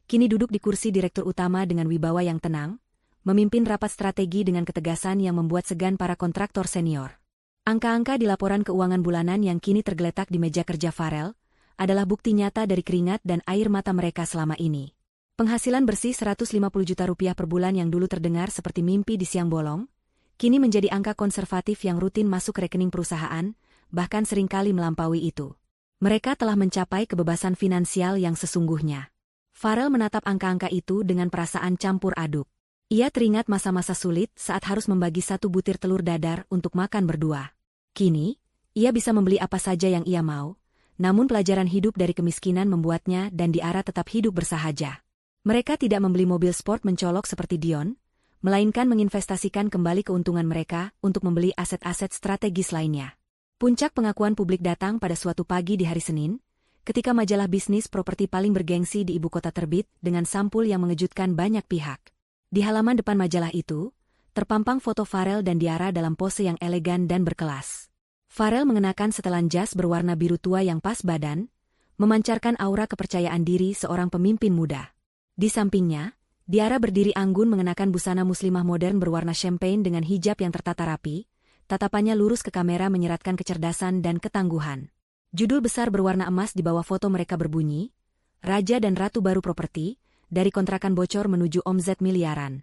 kini duduk di kursi direktur utama dengan wibawa yang tenang, memimpin rapat strategi dengan ketegasan yang membuat segan para kontraktor senior. Angka-angka di laporan keuangan bulanan yang kini tergeletak di meja kerja Farel adalah bukti nyata dari keringat dan air mata mereka selama ini. Penghasilan bersih 150 juta rupiah per bulan yang dulu terdengar seperti mimpi di siang bolong, kini menjadi angka konservatif yang rutin masuk rekening perusahaan, bahkan seringkali melampaui itu. Mereka telah mencapai kebebasan finansial yang sesungguhnya. Farel menatap angka-angka itu dengan perasaan campur aduk. Ia teringat masa-masa sulit saat harus membagi satu butir telur dadar untuk makan berdua. Kini, ia bisa membeli apa saja yang ia mau, namun pelajaran hidup dari kemiskinan membuatnya dan Diara tetap hidup bersahaja. Mereka tidak membeli mobil sport mencolok seperti Dion, melainkan menginvestasikan kembali keuntungan mereka untuk membeli aset-aset strategis lainnya. Puncak pengakuan publik datang pada suatu pagi di hari Senin, ketika majalah bisnis properti paling bergengsi di ibu kota terbit dengan sampul yang mengejutkan banyak pihak. Di halaman depan majalah itu, terpampang foto Farel dan Diara dalam pose yang elegan dan berkelas. Farel mengenakan setelan jas berwarna biru tua yang pas badan, memancarkan aura kepercayaan diri seorang pemimpin muda. Di sampingnya, Diara berdiri anggun mengenakan busana muslimah modern berwarna champagne dengan hijab yang tertata rapi, tatapannya lurus ke kamera menyeratkan kecerdasan dan ketangguhan. Judul besar berwarna emas di bawah foto mereka berbunyi, Raja dan Ratu Baru Properti, dari kontrakan bocor menuju omzet miliaran.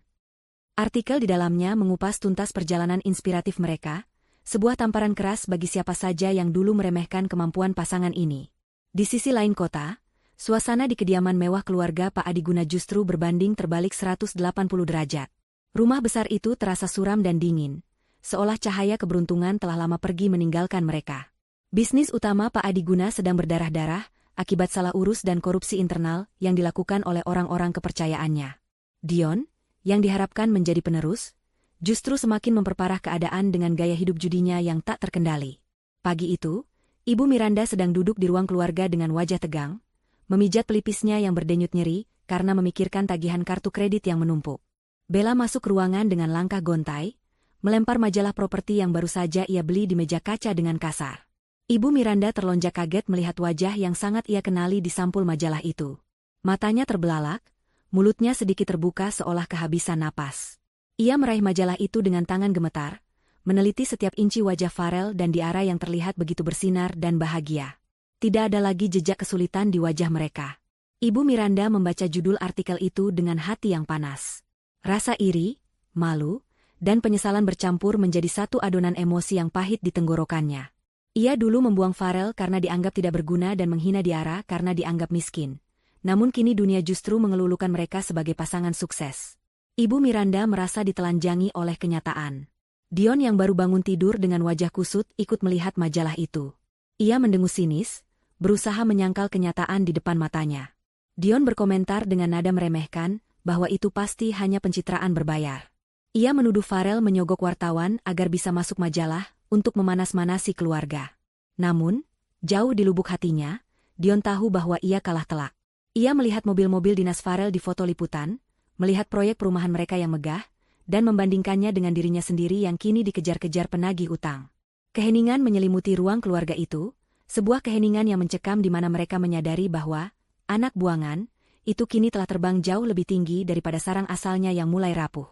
Artikel di dalamnya mengupas tuntas perjalanan inspiratif mereka, sebuah tamparan keras bagi siapa saja yang dulu meremehkan kemampuan pasangan ini. Di sisi lain kota, suasana di kediaman mewah keluarga Pak Adiguna justru berbanding terbalik 180 derajat. Rumah besar itu terasa suram dan dingin, seolah cahaya keberuntungan telah lama pergi meninggalkan mereka. Bisnis utama Pak Adiguna sedang berdarah-darah akibat salah urus dan korupsi internal yang dilakukan oleh orang-orang kepercayaannya. Dion, yang diharapkan menjadi penerus, justru semakin memperparah keadaan dengan gaya hidup judinya yang tak terkendali. Pagi itu, Ibu Miranda sedang duduk di ruang keluarga dengan wajah tegang, memijat pelipisnya yang berdenyut nyeri karena memikirkan tagihan kartu kredit yang menumpuk. Bella masuk ruangan dengan langkah gontai, melempar majalah properti yang baru saja ia beli di meja kaca dengan kasar. Ibu Miranda terlonjak kaget melihat wajah yang sangat ia kenali di sampul majalah itu. Matanya terbelalak, mulutnya sedikit terbuka seolah kehabisan napas. Ia meraih majalah itu dengan tangan gemetar, meneliti setiap inci wajah Farel dan Diara yang terlihat begitu bersinar dan bahagia. Tidak ada lagi jejak kesulitan di wajah mereka. Ibu Miranda membaca judul artikel itu dengan hati yang panas. Rasa iri, malu, dan penyesalan bercampur menjadi satu adonan emosi yang pahit di tenggorokannya. Ia dulu membuang Farel karena dianggap tidak berguna dan menghina Diara karena dianggap miskin. Namun kini dunia justru mengelulukan mereka sebagai pasangan sukses. Ibu Miranda merasa ditelanjangi oleh kenyataan. Dion yang baru bangun tidur dengan wajah kusut ikut melihat majalah itu. Ia mendengus sinis, berusaha menyangkal kenyataan di depan matanya. Dion berkomentar dengan nada meremehkan bahwa itu pasti hanya pencitraan berbayar. Ia menuduh Farel menyogok wartawan agar bisa masuk majalah untuk memanas-manasi keluarga. Namun, jauh di lubuk hatinya, Dion tahu bahwa ia kalah telak. Ia melihat mobil-mobil dinas Farel di foto liputan, melihat proyek perumahan mereka yang megah, dan membandingkannya dengan dirinya sendiri yang kini dikejar-kejar penagih utang. Keheningan menyelimuti ruang keluarga itu, sebuah keheningan yang mencekam di mana mereka menyadari bahwa anak buangan itu kini telah terbang jauh lebih tinggi daripada sarang asalnya yang mulai rapuh.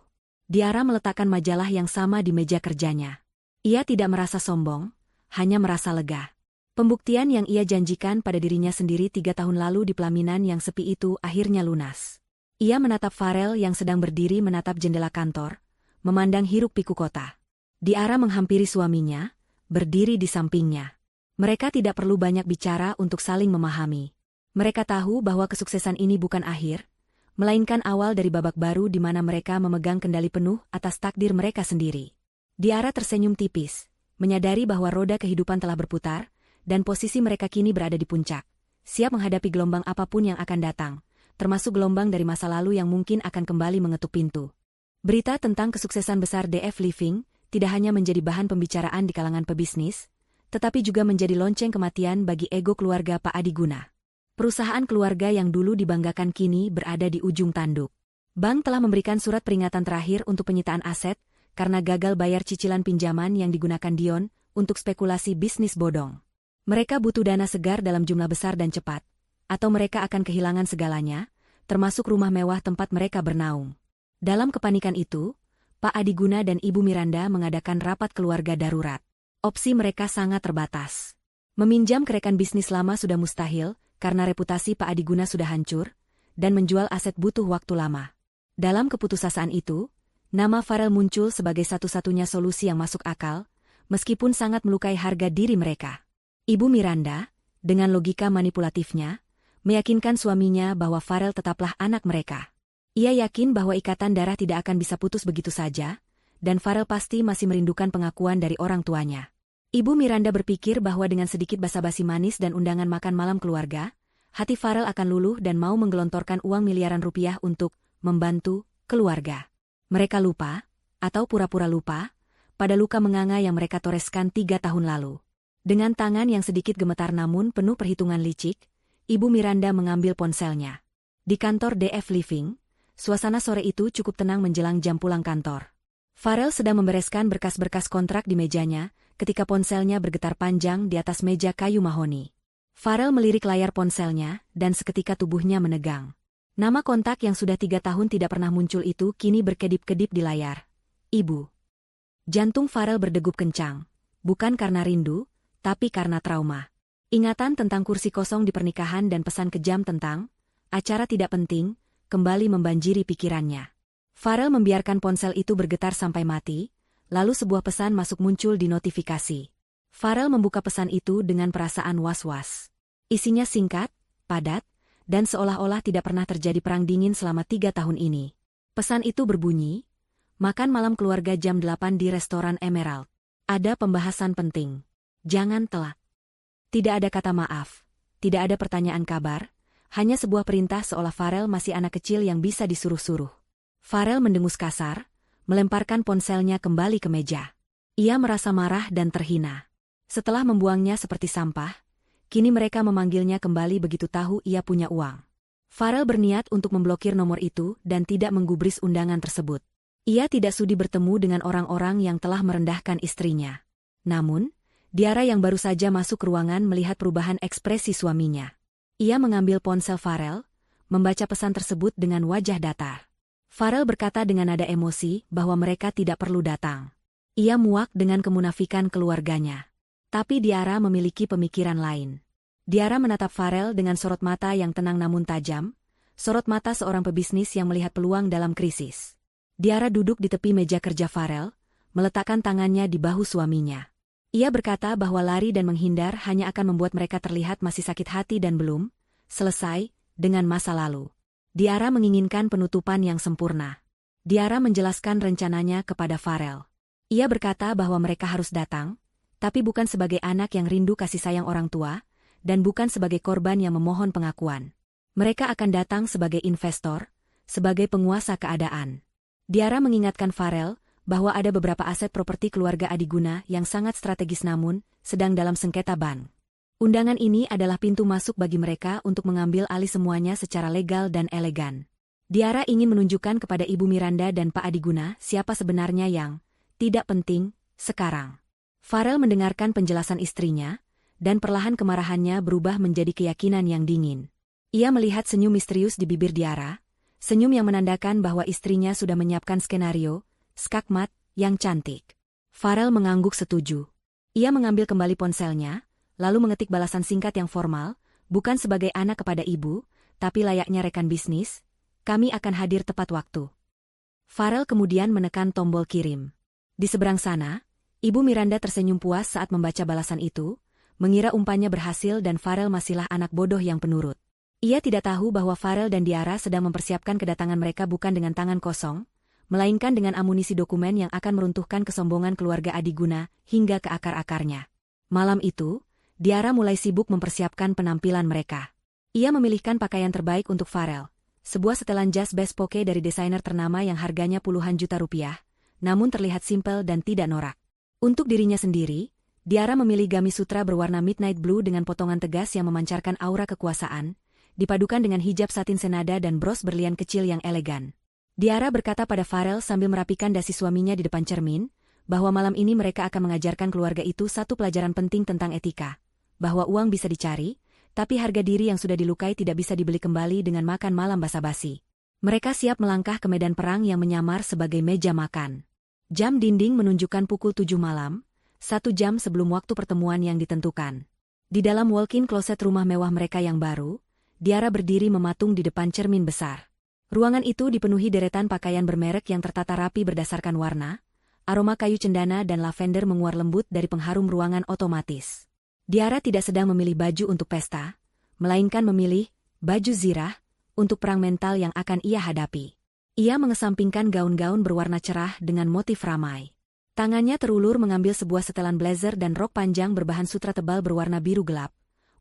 Diara meletakkan majalah yang sama di meja kerjanya. Ia tidak merasa sombong, hanya merasa lega. Pembuktian yang ia janjikan pada dirinya sendiri 3 tahun lalu di pelaminan yang sepi itu akhirnya lunas. Ia menatap Farel yang sedang berdiri menatap jendela kantor, memandang hiruk-pikuk kota. Diara menghampiri suaminya, berdiri di sampingnya. Mereka tidak perlu banyak bicara untuk saling memahami. Mereka tahu bahwa kesuksesan ini bukan akhir, melainkan awal dari babak baru di mana mereka memegang kendali penuh atas takdir mereka sendiri. Diara tersenyum tipis, menyadari bahwa roda kehidupan telah berputar, dan posisi mereka kini berada di puncak, siap menghadapi gelombang apapun yang akan datang, termasuk gelombang dari masa lalu yang mungkin akan kembali mengetuk pintu. Berita tentang kesuksesan besar DF Living tidak hanya menjadi bahan pembicaraan di kalangan pebisnis, tetapi juga menjadi lonceng kematian bagi ego keluarga Pak Adiguna. Perusahaan keluarga yang dulu dibanggakan kini berada di ujung tanduk. Bank telah memberikan surat peringatan terakhir untuk penyitaan aset karena gagal bayar cicilan pinjaman yang digunakan Dion untuk spekulasi bisnis bodong. Mereka butuh dana segar dalam jumlah besar dan cepat, atau mereka akan kehilangan segalanya, termasuk rumah mewah tempat mereka bernaung. Dalam kepanikan itu, Pak Adiguna dan Ibu Miranda mengadakan rapat keluarga darurat. Opsi mereka sangat terbatas. Meminjam ke rekan bisnis lama sudah mustahil, karena reputasi Pak Adiguna sudah hancur, dan menjual aset butuh waktu lama. Dalam keputusasaan itu, nama Farel muncul sebagai satu-satunya solusi yang masuk akal, meskipun sangat melukai harga diri mereka. Ibu Miranda, dengan logika manipulatifnya, meyakinkan suaminya bahwa Farel tetaplah anak mereka. Ia yakin bahwa ikatan darah tidak akan bisa putus begitu saja, dan Farel pasti masih merindukan pengakuan dari orang tuanya. Ibu Miranda berpikir bahwa dengan sedikit basa-basi manis dan undangan makan malam keluarga, hati Farel akan luluh dan mau menggelontorkan uang miliaran rupiah untuk membantu keluarga. Mereka lupa, atau pura-pura lupa, pada luka menganga yang mereka toreskan 3 tahun lalu. Dengan tangan yang sedikit gemetar namun penuh perhitungan licik, Ibu Miranda mengambil ponselnya. Di kantor DF Living, suasana sore itu cukup tenang menjelang jam pulang kantor. Farel sedang membereskan berkas-berkas kontrak di mejanya, ketika ponselnya bergetar panjang di atas meja kayu mahoni. Farel melirik layar ponselnya, dan seketika tubuhnya menegang. Nama kontak yang sudah 3 tahun tidak pernah muncul itu kini berkedip-kedip di layar. Ibu. Jantung Farel berdegup kencang, bukan karena rindu, tapi karena trauma. Ingatan tentang kursi kosong di pernikahan dan pesan kejam tentang acara tidak penting, kembali membanjiri pikirannya. Farel membiarkan ponsel itu bergetar sampai mati, lalu sebuah pesan masuk muncul di notifikasi. Farel membuka pesan itu dengan perasaan was-was. Isinya singkat, padat, dan seolah-olah tidak pernah terjadi perang dingin selama 3 tahun ini. Pesan itu berbunyi, makan malam keluarga jam 8 di restoran Emerald. Ada pembahasan penting. Jangan telat. Tidak ada kata maaf, tidak ada pertanyaan kabar, hanya sebuah perintah seolah Farel masih anak kecil yang bisa disuruh-suruh. Farel mendengus kasar, melemparkan ponselnya kembali ke meja. Ia merasa marah dan terhina. Setelah membuangnya seperti sampah, kini mereka memanggilnya kembali begitu tahu ia punya uang. Farel berniat untuk memblokir nomor itu dan tidak menggubris undangan tersebut. Ia tidak sudi bertemu dengan orang-orang yang telah merendahkan istrinya. Namun, Diara yang baru saja masuk ruangan melihat perubahan ekspresi suaminya. Ia mengambil ponsel Farel, membaca pesan tersebut dengan wajah datar. Farel berkata dengan nada emosi bahwa mereka tidak perlu datang. Ia muak dengan kemunafikan keluarganya. Tapi Diara memiliki pemikiran lain. Diara menatap Farel dengan sorot mata yang tenang namun tajam, sorot mata seorang pebisnis yang melihat peluang dalam krisis. Diara duduk di tepi meja kerja Farel, meletakkan tangannya di bahu suaminya. Ia berkata bahwa lari dan menghindar hanya akan membuat mereka terlihat masih sakit hati dan belum selesai dengan masa lalu. Diara menginginkan penutupan yang sempurna. Diara menjelaskan rencananya kepada Farel. Ia berkata bahwa mereka harus datang, tapi bukan sebagai anak yang rindu kasih sayang orang tua, dan bukan sebagai korban yang memohon pengakuan. Mereka akan datang sebagai investor, sebagai penguasa keadaan. Diara mengingatkan Farel bahwa ada beberapa aset properti keluarga Adiguna yang sangat strategis namun sedang dalam sengketa bank. Undangan ini adalah pintu masuk bagi mereka untuk mengambil alih semuanya secara legal dan elegan. Diara ingin menunjukkan kepada Ibu Miranda dan Pak Adiguna siapa sebenarnya yang tidak penting sekarang. Farel mendengarkan penjelasan istrinya, dan perlahan kemarahannya berubah menjadi keyakinan yang dingin. Ia melihat senyum misterius di bibir Diara, senyum yang menandakan bahwa istrinya sudah menyiapkan skenario, skakmat, yang cantik. Farel mengangguk setuju. Ia mengambil kembali ponselnya, lalu mengetik balasan singkat yang formal, bukan sebagai anak kepada ibu, tapi layaknya rekan bisnis, kami akan hadir tepat waktu. Farel kemudian menekan tombol kirim. Di seberang sana, Ibu Miranda tersenyum puas saat membaca balasan itu, mengira umpannya berhasil dan Farel masihlah anak bodoh yang penurut. Ia tidak tahu bahwa Farel dan Diara sedang mempersiapkan kedatangan mereka bukan dengan tangan kosong, melainkan dengan amunisi dokumen yang akan meruntuhkan kesombongan keluarga Adiguna hingga ke akar-akarnya. Malam itu, Diara mulai sibuk mempersiapkan penampilan mereka. Ia memilihkan pakaian terbaik untuk Farel, sebuah setelan jas bespoke dari desainer ternama yang harganya puluhan juta rupiah, namun terlihat simpel dan tidak norak. Untuk dirinya sendiri, Diara memilih gamis sutra berwarna midnight blue dengan potongan tegas yang memancarkan aura kekuasaan, dipadukan dengan hijab satin senada dan bros berlian kecil yang elegan. Diara berkata pada Farel sambil merapikan dasi suaminya di depan cermin, bahwa malam ini mereka akan mengajarkan keluarga itu satu pelajaran penting tentang etika, bahwa uang bisa dicari, Tapi harga diri yang sudah dilukai tidak bisa dibeli kembali dengan makan malam basa-basi. Mereka siap melangkah ke medan perang yang menyamar sebagai meja makan. Jam dinding menunjukkan pukul 7 malam, 1 jam sebelum waktu pertemuan yang ditentukan. Di dalam walk-in closet rumah mewah mereka yang baru, Diara berdiri mematung di depan cermin besar. Ruangan itu dipenuhi deretan pakaian bermerek yang tertata rapi berdasarkan warna, aroma kayu cendana dan lavender menguar lembut dari pengharum ruangan otomatis. Diara tidak sedang memilih baju untuk pesta, melainkan memilih baju zirah untuk perang mental yang akan ia hadapi. Ia mengesampingkan gaun-gaun berwarna cerah dengan motif ramai. Tangannya terulur mengambil sebuah setelan blazer dan rok panjang berbahan sutra tebal berwarna biru gelap,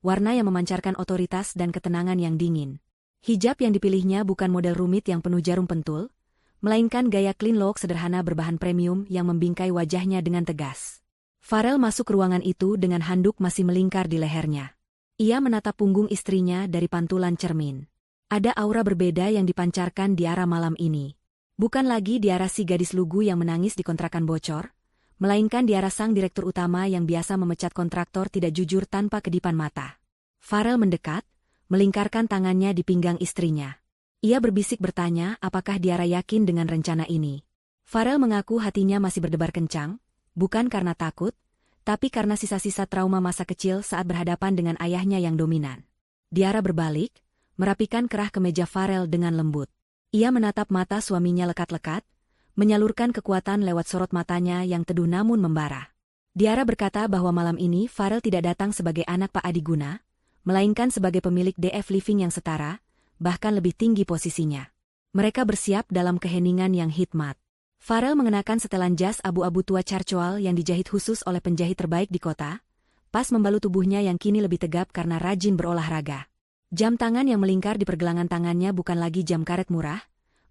warna yang memancarkan otoritas dan ketenangan yang dingin. Hijab yang dipilihnya bukan model rumit yang penuh jarum pentul, melainkan gaya clean look sederhana berbahan premium yang membingkai wajahnya dengan tegas. Farel masuk ke ruangan itu dengan handuk masih melingkar di lehernya. Ia menatap punggung istrinya dari pantulan cermin. Ada aura berbeda yang dipancarkan Diara malam ini. Bukan lagi Diara si gadis lugu yang menangis di kontrakan bocor, melainkan Diara sang direktur utama yang biasa memecat kontraktor tidak jujur tanpa kedipan mata. Farel mendekat, melingkarkan tangannya di pinggang istrinya. Ia berbisik bertanya apakah Diara yakin dengan rencana ini. Farel mengaku hatinya masih berdebar kencang, bukan karena takut, tapi karena sisa-sisa trauma masa kecil saat berhadapan dengan ayahnya yang dominan. Diara berbalik, merapikan kerah kemeja Farel dengan lembut. Ia menatap mata suaminya lekat-lekat, menyalurkan kekuatan lewat sorot matanya yang teduh namun membara. Diara berkata bahwa malam ini Farel tidak datang sebagai anak Pak Adiguna, melainkan sebagai pemilik DF Living yang setara, bahkan lebih tinggi posisinya. Mereka bersiap dalam keheningan yang hikmat. Farel mengenakan setelan jas abu-abu tua charcoal yang dijahit khusus oleh penjahit terbaik di kota, pas membalut tubuhnya yang kini lebih tegap karena rajin berolahraga. Jam tangan yang melingkar di pergelangan tangannya bukan lagi jam karet murah,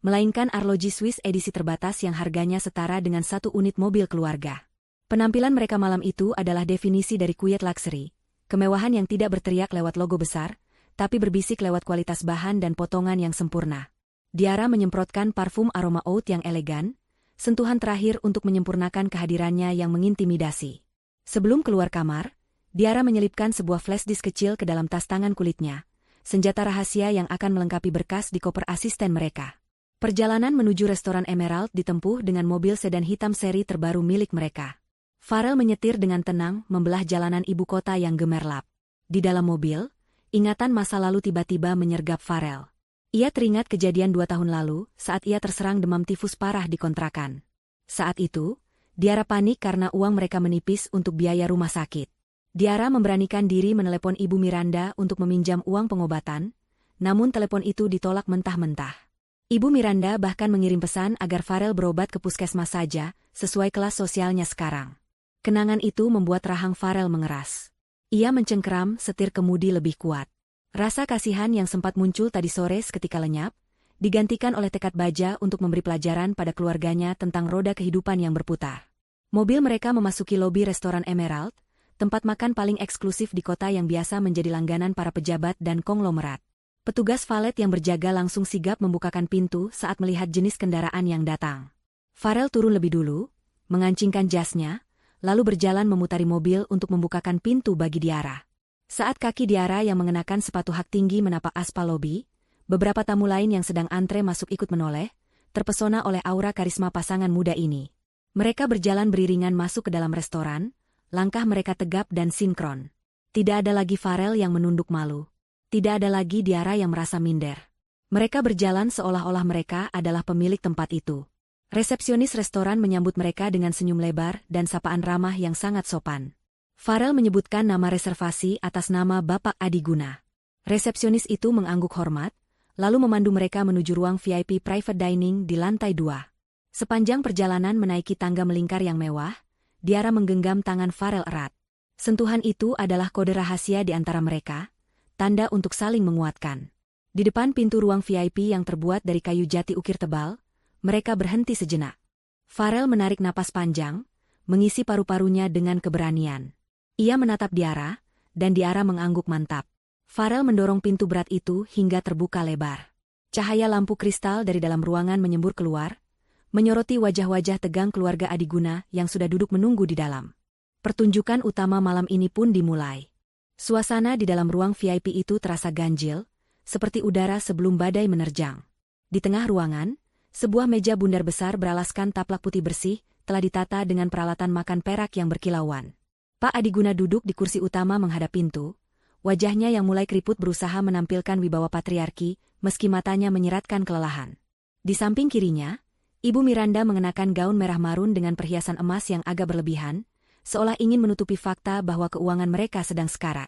melainkan arloji Swiss edisi terbatas yang harganya setara dengan 1 unit mobil keluarga. Penampilan mereka malam itu adalah definisi dari quiet luxury, kemewahan yang tidak berteriak lewat logo besar, tapi berbisik lewat kualitas bahan dan potongan yang sempurna. Diara menyemprotkan parfum aroma oud yang elegan, sentuhan terakhir untuk menyempurnakan kehadirannya yang mengintimidasi. Sebelum keluar kamar, Diara menyelipkan sebuah flash disk kecil ke dalam tas tangan kulitnya, senjata rahasia yang akan melengkapi berkas di koper asisten mereka. Perjalanan menuju restoran Emerald ditempuh dengan mobil sedan hitam seri terbaru milik mereka. Farel menyetir dengan tenang membelah jalanan ibu kota yang gemerlap. Di dalam mobil, ingatan masa lalu tiba-tiba menyergap Farel. Ia teringat kejadian 2 tahun lalu saat ia terserang demam tifus parah di kontrakan. Saat itu, Diara panik karena uang mereka menipis untuk biaya rumah sakit. Diara memberanikan diri menelepon Ibu Miranda untuk meminjam uang pengobatan, namun telepon itu ditolak mentah-mentah. Ibu Miranda bahkan mengirim pesan agar Farel berobat ke puskesmas saja, sesuai kelas sosialnya sekarang. Kenangan itu membuat rahang Farel mengeras. Ia mencengkeram setir kemudi lebih kuat. Rasa kasihan yang sempat muncul tadi sore seketika lenyap, digantikan oleh tekad baja untuk memberi pelajaran pada keluarganya tentang roda kehidupan yang berputar. Mobil mereka memasuki lobi restoran Emerald, tempat makan paling eksklusif di kota yang biasa menjadi langganan para pejabat dan konglomerat. Petugas valet yang berjaga langsung sigap membukakan pintu saat melihat jenis kendaraan yang datang. Farel turun lebih dulu, mengancingkan jasnya, lalu berjalan memutari mobil untuk membukakan pintu bagi Diara. Saat kaki Diara yang mengenakan sepatu hak tinggi menapak aspal lobi, beberapa tamu lain yang sedang antre masuk ikut menoleh, terpesona oleh aura karisma pasangan muda ini. Mereka berjalan beriringan masuk ke dalam restoran, langkah mereka tegap dan sinkron. Tidak ada lagi Farel yang menunduk malu. Tidak ada lagi Diara yang merasa minder. Mereka berjalan seolah-olah mereka adalah pemilik tempat itu. Resepsionis restoran menyambut mereka dengan senyum lebar dan sapaan ramah yang sangat sopan. Farel menyebutkan nama reservasi atas nama Bapak Adiguna. Resepsionis itu mengangguk hormat, lalu memandu mereka menuju ruang VIP private dining di lantai 2. Sepanjang perjalanan menaiki tangga melingkar yang mewah, Diara menggenggam tangan Farel erat. Sentuhan itu adalah kode rahasia di antara mereka, tanda untuk saling menguatkan. Di depan pintu ruang VIP yang terbuat dari kayu jati ukir tebal, mereka berhenti sejenak. Farel menarik napas panjang, mengisi paru-parunya dengan keberanian. Ia menatap Diara, dan Diara mengangguk mantap. Farel mendorong pintu berat itu hingga terbuka lebar. Cahaya lampu kristal dari dalam ruangan menyembur keluar, menyoroti wajah-wajah tegang keluarga Adiguna yang sudah duduk menunggu di dalam. Pertunjukan utama malam ini pun dimulai. Suasana di dalam ruang VIP itu terasa ganjil, seperti udara sebelum badai menerjang. Di tengah ruangan, sebuah meja bundar besar beralaskan taplak putih bersih, telah ditata dengan peralatan makan perak yang berkilauan. Pak Adiguna duduk di kursi utama menghadap pintu, wajahnya yang mulai keriput berusaha menampilkan wibawa patriarki, meski matanya menyeratkan kelelahan. Di samping kirinya, Ibu Miranda mengenakan gaun merah marun dengan perhiasan emas yang agak berlebihan, seolah ingin menutupi fakta bahwa keuangan mereka sedang sekarat.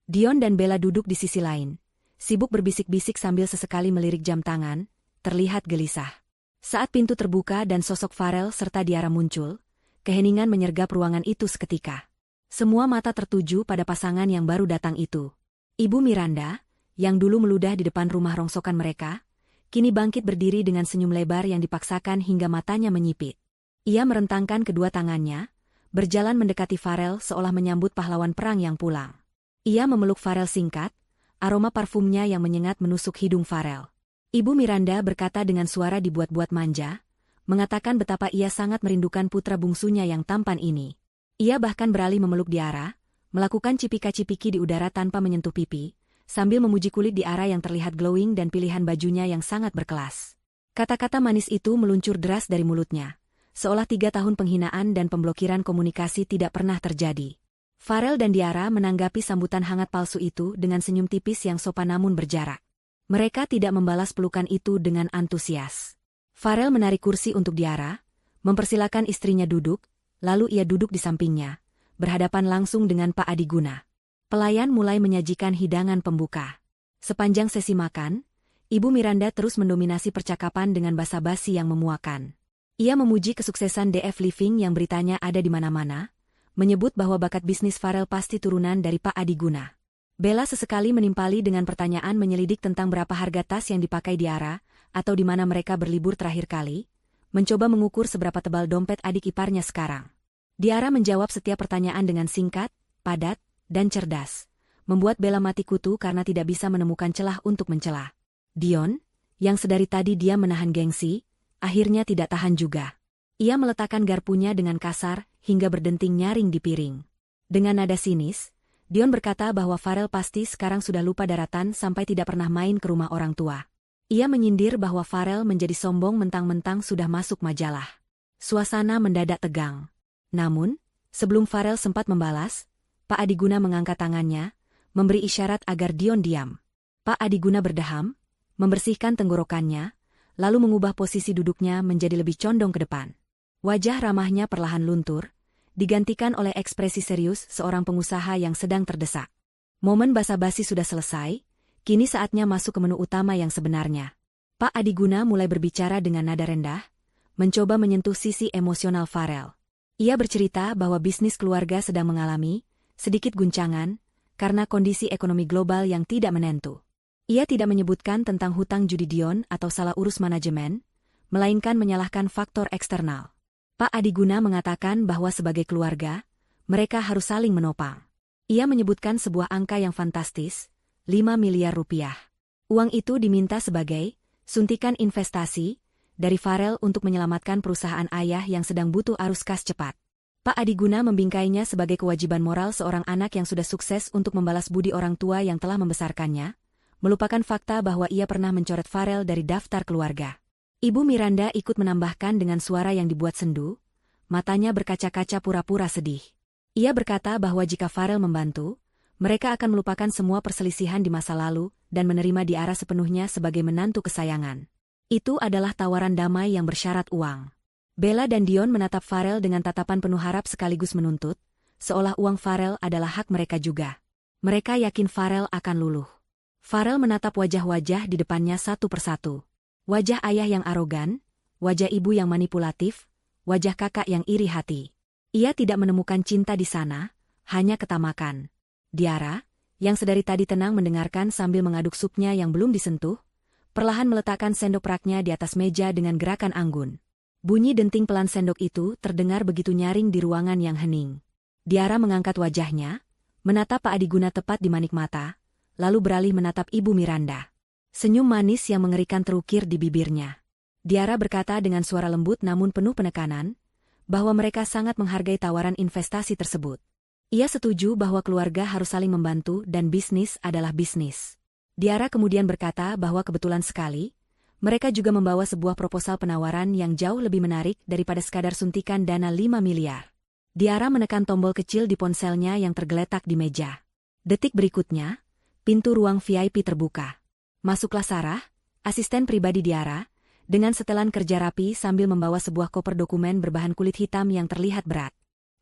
Dion dan Bella duduk di sisi lain, sibuk berbisik-bisik sambil sesekali melirik jam tangan, terlihat gelisah. Saat pintu terbuka dan sosok Farel serta Diara muncul, keheningan menyergap ruangan itu seketika. Semua mata tertuju pada pasangan yang baru datang itu. Ibu Miranda, yang dulu meludah di depan rumah rongsokan mereka, kini bangkit berdiri dengan senyum lebar yang dipaksakan hingga matanya menyipit. Ia merentangkan kedua tangannya, berjalan mendekati Farel seolah menyambut pahlawan perang yang pulang. Ia memeluk Farel singkat, aroma parfumnya yang menyengat menusuk hidung Farel. Ibu Miranda berkata dengan suara dibuat-buat manja, mengatakan betapa ia sangat merindukan putra bungsunya yang tampan ini. Ia bahkan beralih memeluk Diara, melakukan cipika-cipiki di udara tanpa menyentuh pipi, sambil memuji kulit Diara yang terlihat glowing dan pilihan bajunya yang sangat berkelas. Kata-kata manis itu meluncur deras dari mulutnya, seolah 3 tahun penghinaan dan pemblokiran komunikasi tidak pernah terjadi. Farel dan Diara menanggapi sambutan hangat palsu itu dengan senyum tipis yang sopan namun berjarak. Mereka tidak membalas pelukan itu dengan antusias. Farel menarik kursi untuk Diara, mempersilakan istrinya duduk, lalu ia duduk di sampingnya, berhadapan langsung dengan Pak Adiguna. Pelayan mulai menyajikan hidangan pembuka. Sepanjang sesi makan, Ibu Miranda terus mendominasi percakapan dengan basa-basi yang memuakan. Ia memuji kesuksesan DF Living yang beritanya ada di mana-mana, menyebut bahwa bakat bisnis Farel pasti turunan dari Pak Adiguna. Bella sesekali menimpali dengan pertanyaan menyelidik tentang berapa harga tas yang dipakai Diara, atau di mana mereka berlibur terakhir kali, mencoba mengukur seberapa tebal dompet adik iparnya sekarang. Diara menjawab setiap pertanyaan dengan singkat, padat, dan cerdas, membuat Bella mati kutu karena tidak bisa menemukan celah untuk mencela. Dion, yang sedari tadi dia menahan gengsi, akhirnya tidak tahan juga. Ia meletakkan garpunya dengan kasar, hingga berdenting nyaring di piring. Dengan nada sinis, Dion berkata bahwa Farel pasti sekarang sudah lupa daratan sampai tidak pernah main ke rumah orang tua. Ia menyindir bahwa Farel menjadi sombong mentang-mentang sudah masuk majalah. Suasana mendadak tegang. Namun, sebelum Farel sempat membalas, Pak Adiguna mengangkat tangannya, memberi isyarat agar Dion diam. Pak Adiguna berdeham, membersihkan tenggorokannya, lalu mengubah posisi duduknya menjadi lebih condong ke depan. Wajah ramahnya perlahan luntur, digantikan oleh ekspresi serius seorang pengusaha yang sedang terdesak. Momen basa-basi sudah selesai, kini saatnya masuk ke menu utama yang sebenarnya. Pak Adiguna mulai berbicara dengan nada rendah, mencoba menyentuh sisi emosional Farel. Ia bercerita bahwa bisnis keluarga sedang mengalami sedikit guncangan karena kondisi ekonomi global yang tidak menentu. Ia tidak menyebutkan tentang hutang judi Dion atau salah urus manajemen, melainkan menyalahkan faktor eksternal. Pak Adiguna mengatakan bahwa sebagai keluarga, mereka harus saling menopang. Ia menyebutkan sebuah angka yang fantastis, 5 miliar rupiah. Uang itu diminta sebagai suntikan investasi dari Farel untuk menyelamatkan perusahaan ayah yang sedang butuh arus kas cepat. Pak Adiguna membingkainya sebagai kewajiban moral seorang anak yang sudah sukses untuk membalas budi orang tua yang telah membesarkannya, melupakan fakta bahwa ia pernah mencoret Farel dari daftar keluarga. Ibu Miranda ikut menambahkan dengan suara yang dibuat sendu, matanya berkaca-kaca pura-pura sedih. Ia berkata bahwa jika Farel membantu, mereka akan melupakan semua perselisihan di masa lalu dan menerima Diara sepenuhnya sebagai menantu kesayangan. Itu adalah tawaran damai yang bersyarat uang. Bella dan Dion menatap Farel dengan tatapan penuh harap sekaligus menuntut, seolah uang Farel adalah hak mereka juga. Mereka yakin Farel akan luluh. Farel menatap wajah-wajah di depannya satu persatu. Wajah ayah yang arogan, wajah ibu yang manipulatif, wajah kakak yang iri hati. Ia tidak menemukan cinta di sana, hanya ketamakan. Diara, yang sedari tadi tenang mendengarkan sambil mengaduk supnya yang belum disentuh, perlahan meletakkan sendok raknya di atas meja dengan gerakan anggun. Bunyi denting pelan sendok itu terdengar begitu nyaring di ruangan yang hening. Diara mengangkat wajahnya, menatap Pak Adiguna tepat di manik mata, lalu beralih menatap Ibu Miranda. Senyum manis yang mengerikan terukir di bibirnya. Diara berkata dengan suara lembut namun penuh penekanan, bahwa mereka sangat menghargai tawaran investasi tersebut. Ia setuju bahwa keluarga harus saling membantu dan bisnis adalah bisnis. Diara kemudian berkata bahwa kebetulan sekali, mereka juga membawa sebuah proposal penawaran yang jauh lebih menarik daripada sekadar suntikan dana 5 miliar. Diara menekan tombol kecil di ponselnya yang tergeletak di meja. Detik berikutnya, pintu ruang VIP terbuka. Masuklah Sarah, asisten pribadi Diara, dengan setelan kerja rapi sambil membawa sebuah koper dokumen berbahan kulit hitam yang terlihat berat.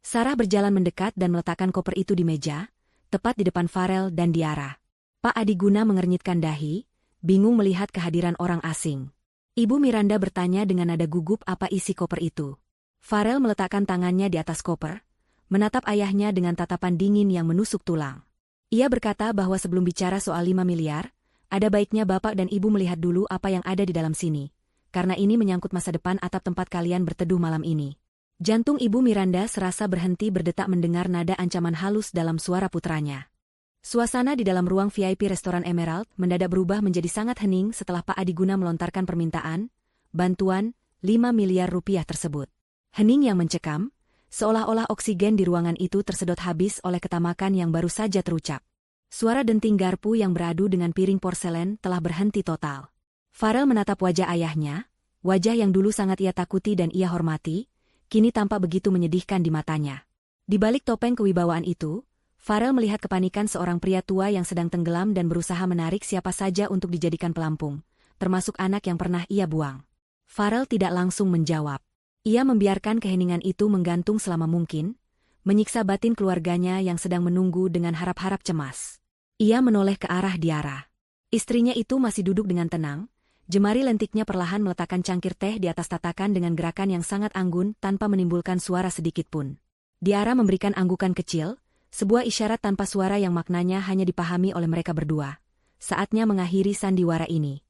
Sarah berjalan mendekat dan meletakkan koper itu di meja, tepat di depan Farel dan Diara. Pak Adiguna mengernyitkan dahi, bingung melihat kehadiran orang asing. Ibu Miranda bertanya dengan nada gugup apa isi koper itu. Farel meletakkan tangannya di atas koper, menatap ayahnya dengan tatapan dingin yang menusuk tulang. Ia berkata bahwa sebelum bicara soal 5 miliar, ada baiknya bapak dan ibu melihat dulu apa yang ada di dalam sini, karena ini menyangkut masa depan atap tempat kalian berteduh malam ini. Jantung Ibu Miranda serasa berhenti berdetak mendengar nada ancaman halus dalam suara putranya. Suasana di dalam ruang VIP restoran Emerald mendadak berubah menjadi sangat hening setelah Pak Adiguna melontarkan permintaan, bantuan, 5 miliar rupiah tersebut. Hening yang mencekam, seolah-olah oksigen di ruangan itu tersedot habis oleh ketamakan yang baru saja terucap. Suara denting garpu yang beradu dengan piring porselen telah berhenti total. Farel menatap wajah ayahnya, wajah yang dulu sangat ia takuti dan ia hormati, kini tampak begitu menyedihkan di matanya. Di balik topeng kewibawaan itu, Farel melihat kepanikan seorang pria tua yang sedang tenggelam dan berusaha menarik siapa saja untuk dijadikan pelampung, termasuk anak yang pernah ia buang. Farel tidak langsung menjawab. Ia membiarkan keheningan itu menggantung selama mungkin, menyiksa batin keluarganya yang sedang menunggu dengan harap-harap cemas. Ia menoleh ke arah Diara. Istrinya itu masih duduk dengan tenang, jemari lentiknya perlahan meletakkan cangkir teh di atas tatakan dengan gerakan yang sangat anggun tanpa menimbulkan suara sedikit pun. Diara memberikan anggukan kecil, sebuah isyarat tanpa suara yang maknanya hanya dipahami oleh mereka berdua. Saatnya mengakhiri sandiwara ini.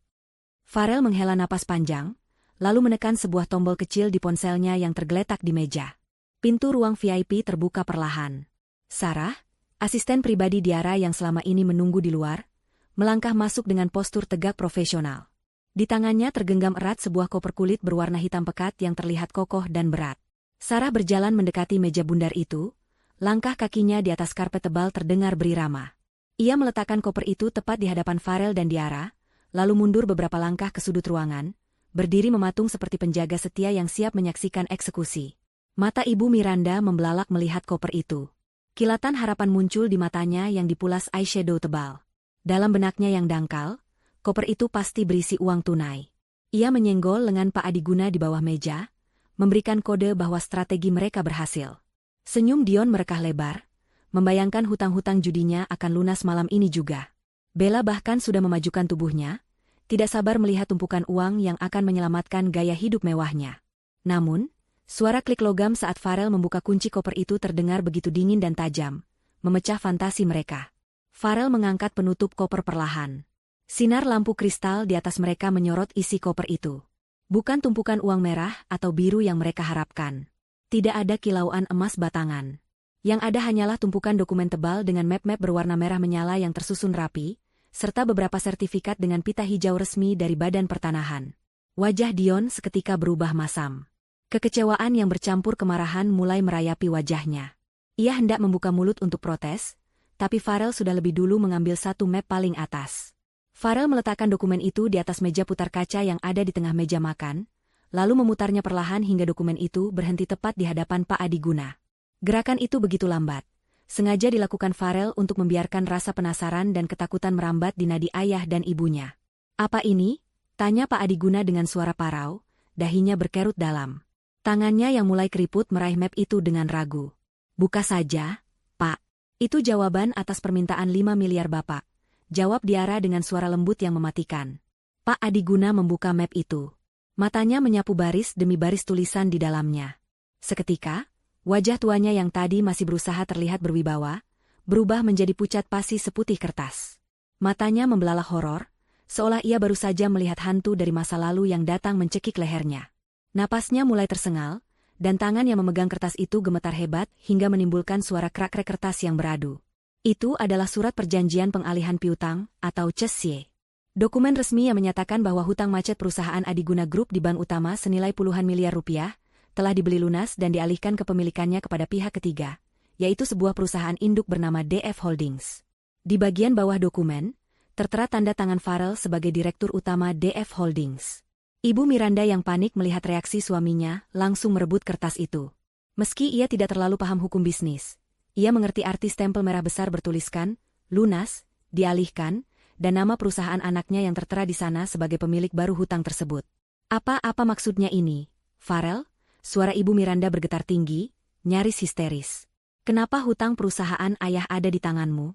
Farel menghela napas panjang, lalu menekan sebuah tombol kecil di ponselnya yang tergeletak di meja. Pintu ruang VIP terbuka perlahan. Sarah, asisten pribadi Diara yang selama ini menunggu di luar, melangkah masuk dengan postur tegak profesional. Di tangannya tergenggam erat sebuah koper kulit berwarna hitam pekat yang terlihat kokoh dan berat. Sarah berjalan mendekati meja bundar itu, langkah kakinya di atas karpet tebal terdengar berirama. Ia meletakkan koper itu tepat di hadapan Farel dan Diara, lalu mundur beberapa langkah ke sudut ruangan, berdiri mematung seperti penjaga setia yang siap menyaksikan eksekusi. Mata Ibu Miranda membelalak melihat koper itu. Kilatan harapan muncul di matanya yang dipulas eyeshadow tebal. Dalam benaknya yang dangkal, koper itu pasti berisi uang tunai. Ia menyenggol lengan Pak Adiguna di bawah meja, memberikan kode bahwa strategi mereka berhasil. Senyum Dion merekah lebar, membayangkan hutang-hutang judinya akan lunas malam ini juga. Bella bahkan sudah memajukan tubuhnya, tidak sabar melihat tumpukan uang yang akan menyelamatkan gaya hidup mewahnya. Namun, suara klik logam saat Farel membuka kunci koper itu terdengar begitu dingin dan tajam, memecah fantasi mereka. Farel mengangkat penutup koper perlahan. Sinar lampu kristal di atas mereka menyorot isi koper itu. Bukan tumpukan uang merah atau biru yang mereka harapkan. Tidak ada kilauan emas batangan. Yang ada hanyalah tumpukan dokumen tebal dengan map-map berwarna merah menyala yang tersusun rapi, serta beberapa sertifikat dengan pita hijau resmi dari Badan Pertanahan. Wajah Dion seketika berubah masam. Kekecewaan yang bercampur kemarahan mulai merayapi wajahnya. Ia hendak membuka mulut untuk protes, tapi Farel sudah lebih dulu mengambil satu map paling atas. Farel meletakkan dokumen itu di atas meja putar kaca yang ada di tengah meja makan, lalu memutarnya perlahan hingga dokumen itu berhenti tepat di hadapan Pak Adiguna. Gerakan itu begitu lambat, sengaja dilakukan Farel untuk membiarkan rasa penasaran dan ketakutan merambat di nadi ayah dan ibunya. "Apa ini?" tanya Pak Adiguna dengan suara parau, dahinya berkerut dalam. Tangannya yang mulai keriput meraih map itu dengan ragu. "Buka saja, Pak." "Itu jawaban atas permintaan 5 miliar Bapak," jawab Diara dengan suara lembut yang mematikan. Pak Adiguna membuka map itu. Matanya menyapu baris demi baris tulisan di dalamnya. Seketika, wajah tuanya yang tadi masih berusaha terlihat berwibawa, berubah menjadi pucat pasi seputih kertas. Matanya membelalak horor, seolah ia baru saja melihat hantu dari masa lalu yang datang mencekik lehernya. Napasnya mulai tersengal, dan tangan yang memegang kertas itu gemetar hebat hingga menimbulkan suara krak-krak kertas yang beradu. Itu adalah surat perjanjian pengalihan piutang, atau CSY. Dokumen resmi yang menyatakan bahwa hutang macet perusahaan Adiguna Group di bank utama senilai puluhan miliar rupiah, telah dibeli lunas dan dialihkan kepemilikannya kepada pihak ketiga, yaitu sebuah perusahaan induk bernama DF Holdings. Di bagian bawah dokumen, tertera tanda tangan Farel sebagai Direktur Utama DF Holdings. Ibu Miranda yang panik melihat reaksi suaminya langsung merebut kertas itu. Meski ia tidak terlalu paham hukum bisnis, ia mengerti arti stempel merah besar bertuliskan, lunas, dialihkan, dan nama perusahaan anaknya yang tertera di sana sebagai pemilik baru hutang tersebut. Apa maksudnya ini, Farel? Suara Ibu Miranda bergetar tinggi, nyaris histeris. Kenapa hutang perusahaan ayah ada di tanganmu?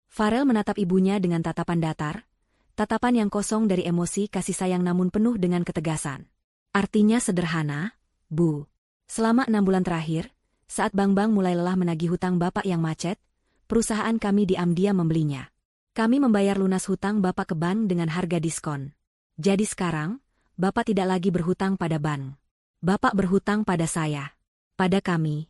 Farel menatap ibunya dengan tatapan datar, tatapan yang kosong dari emosi kasih sayang namun penuh dengan ketegasan. Artinya sederhana, Bu. Selama 6 bulan terakhir, saat Bang mulai lelah menagih hutang Bapak yang macet, perusahaan kami diam-diam membelinya. Kami membayar lunas hutang Bapak ke bank dengan harga diskon. Jadi sekarang, Bapak tidak lagi berhutang pada bank. Bapak berhutang pada saya. Pada kami.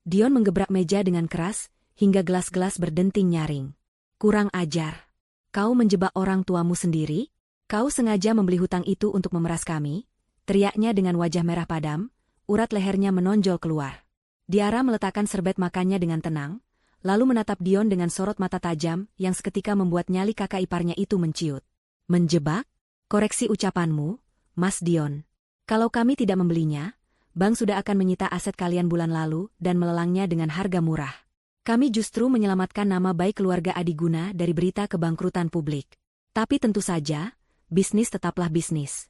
Dion menggebrak meja dengan keras, hingga gelas-gelas berdenting nyaring. Kurang ajar. Kau menjebak orang tuamu sendiri? Kau sengaja membeli hutang itu untuk memeras kami? Teriaknya dengan wajah merah padam, urat lehernya menonjol keluar. Diara meletakkan serbet makannya dengan tenang, lalu menatap Dion dengan sorot mata tajam yang seketika membuat nyali kakak iparnya itu menciut. Menjebak? Koreksi ucapanmu, Mas Dion. Kalau kami tidak membelinya, bank sudah akan menyita aset kalian bulan lalu dan melelangnya dengan harga murah. Kami justru menyelamatkan nama baik keluarga Adiguna dari berita kebangkrutan publik. Tapi tentu saja, bisnis tetaplah bisnis.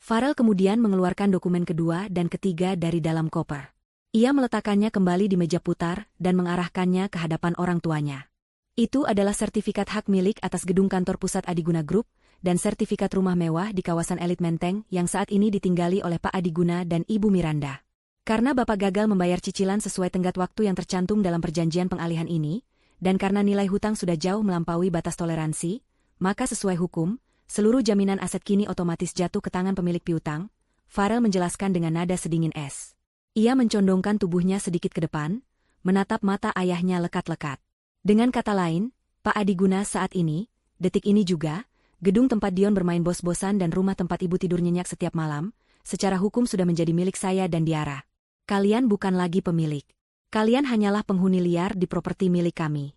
Farel kemudian mengeluarkan dokumen kedua dan ketiga dari dalam koper. Ia meletakkannya kembali di meja putar dan mengarahkannya ke hadapan orang tuanya. Itu adalah sertifikat hak milik atas gedung kantor pusat Adiguna Group dan sertifikat rumah mewah di kawasan elit Menteng yang saat ini ditinggali oleh Pak Adiguna dan Ibu Miranda. Karena Bapak gagal membayar cicilan sesuai tenggat waktu yang tercantum dalam perjanjian pengalihan ini, dan karena nilai hutang sudah jauh melampaui batas toleransi, maka sesuai hukum, seluruh jaminan aset kini otomatis jatuh ke tangan pemilik piutang, Farel menjelaskan dengan nada sedingin es. Ia mencondongkan tubuhnya sedikit ke depan, menatap mata ayahnya lekat-lekat. Dengan kata lain, Pak Adiguna saat ini, detik ini juga, gedung tempat Dion bermain bos-bosan dan rumah tempat ibu tidur nyenyak setiap malam, secara hukum sudah menjadi milik saya dan Diara. Kalian bukan lagi pemilik. Kalian hanyalah penghuni liar di properti milik kami.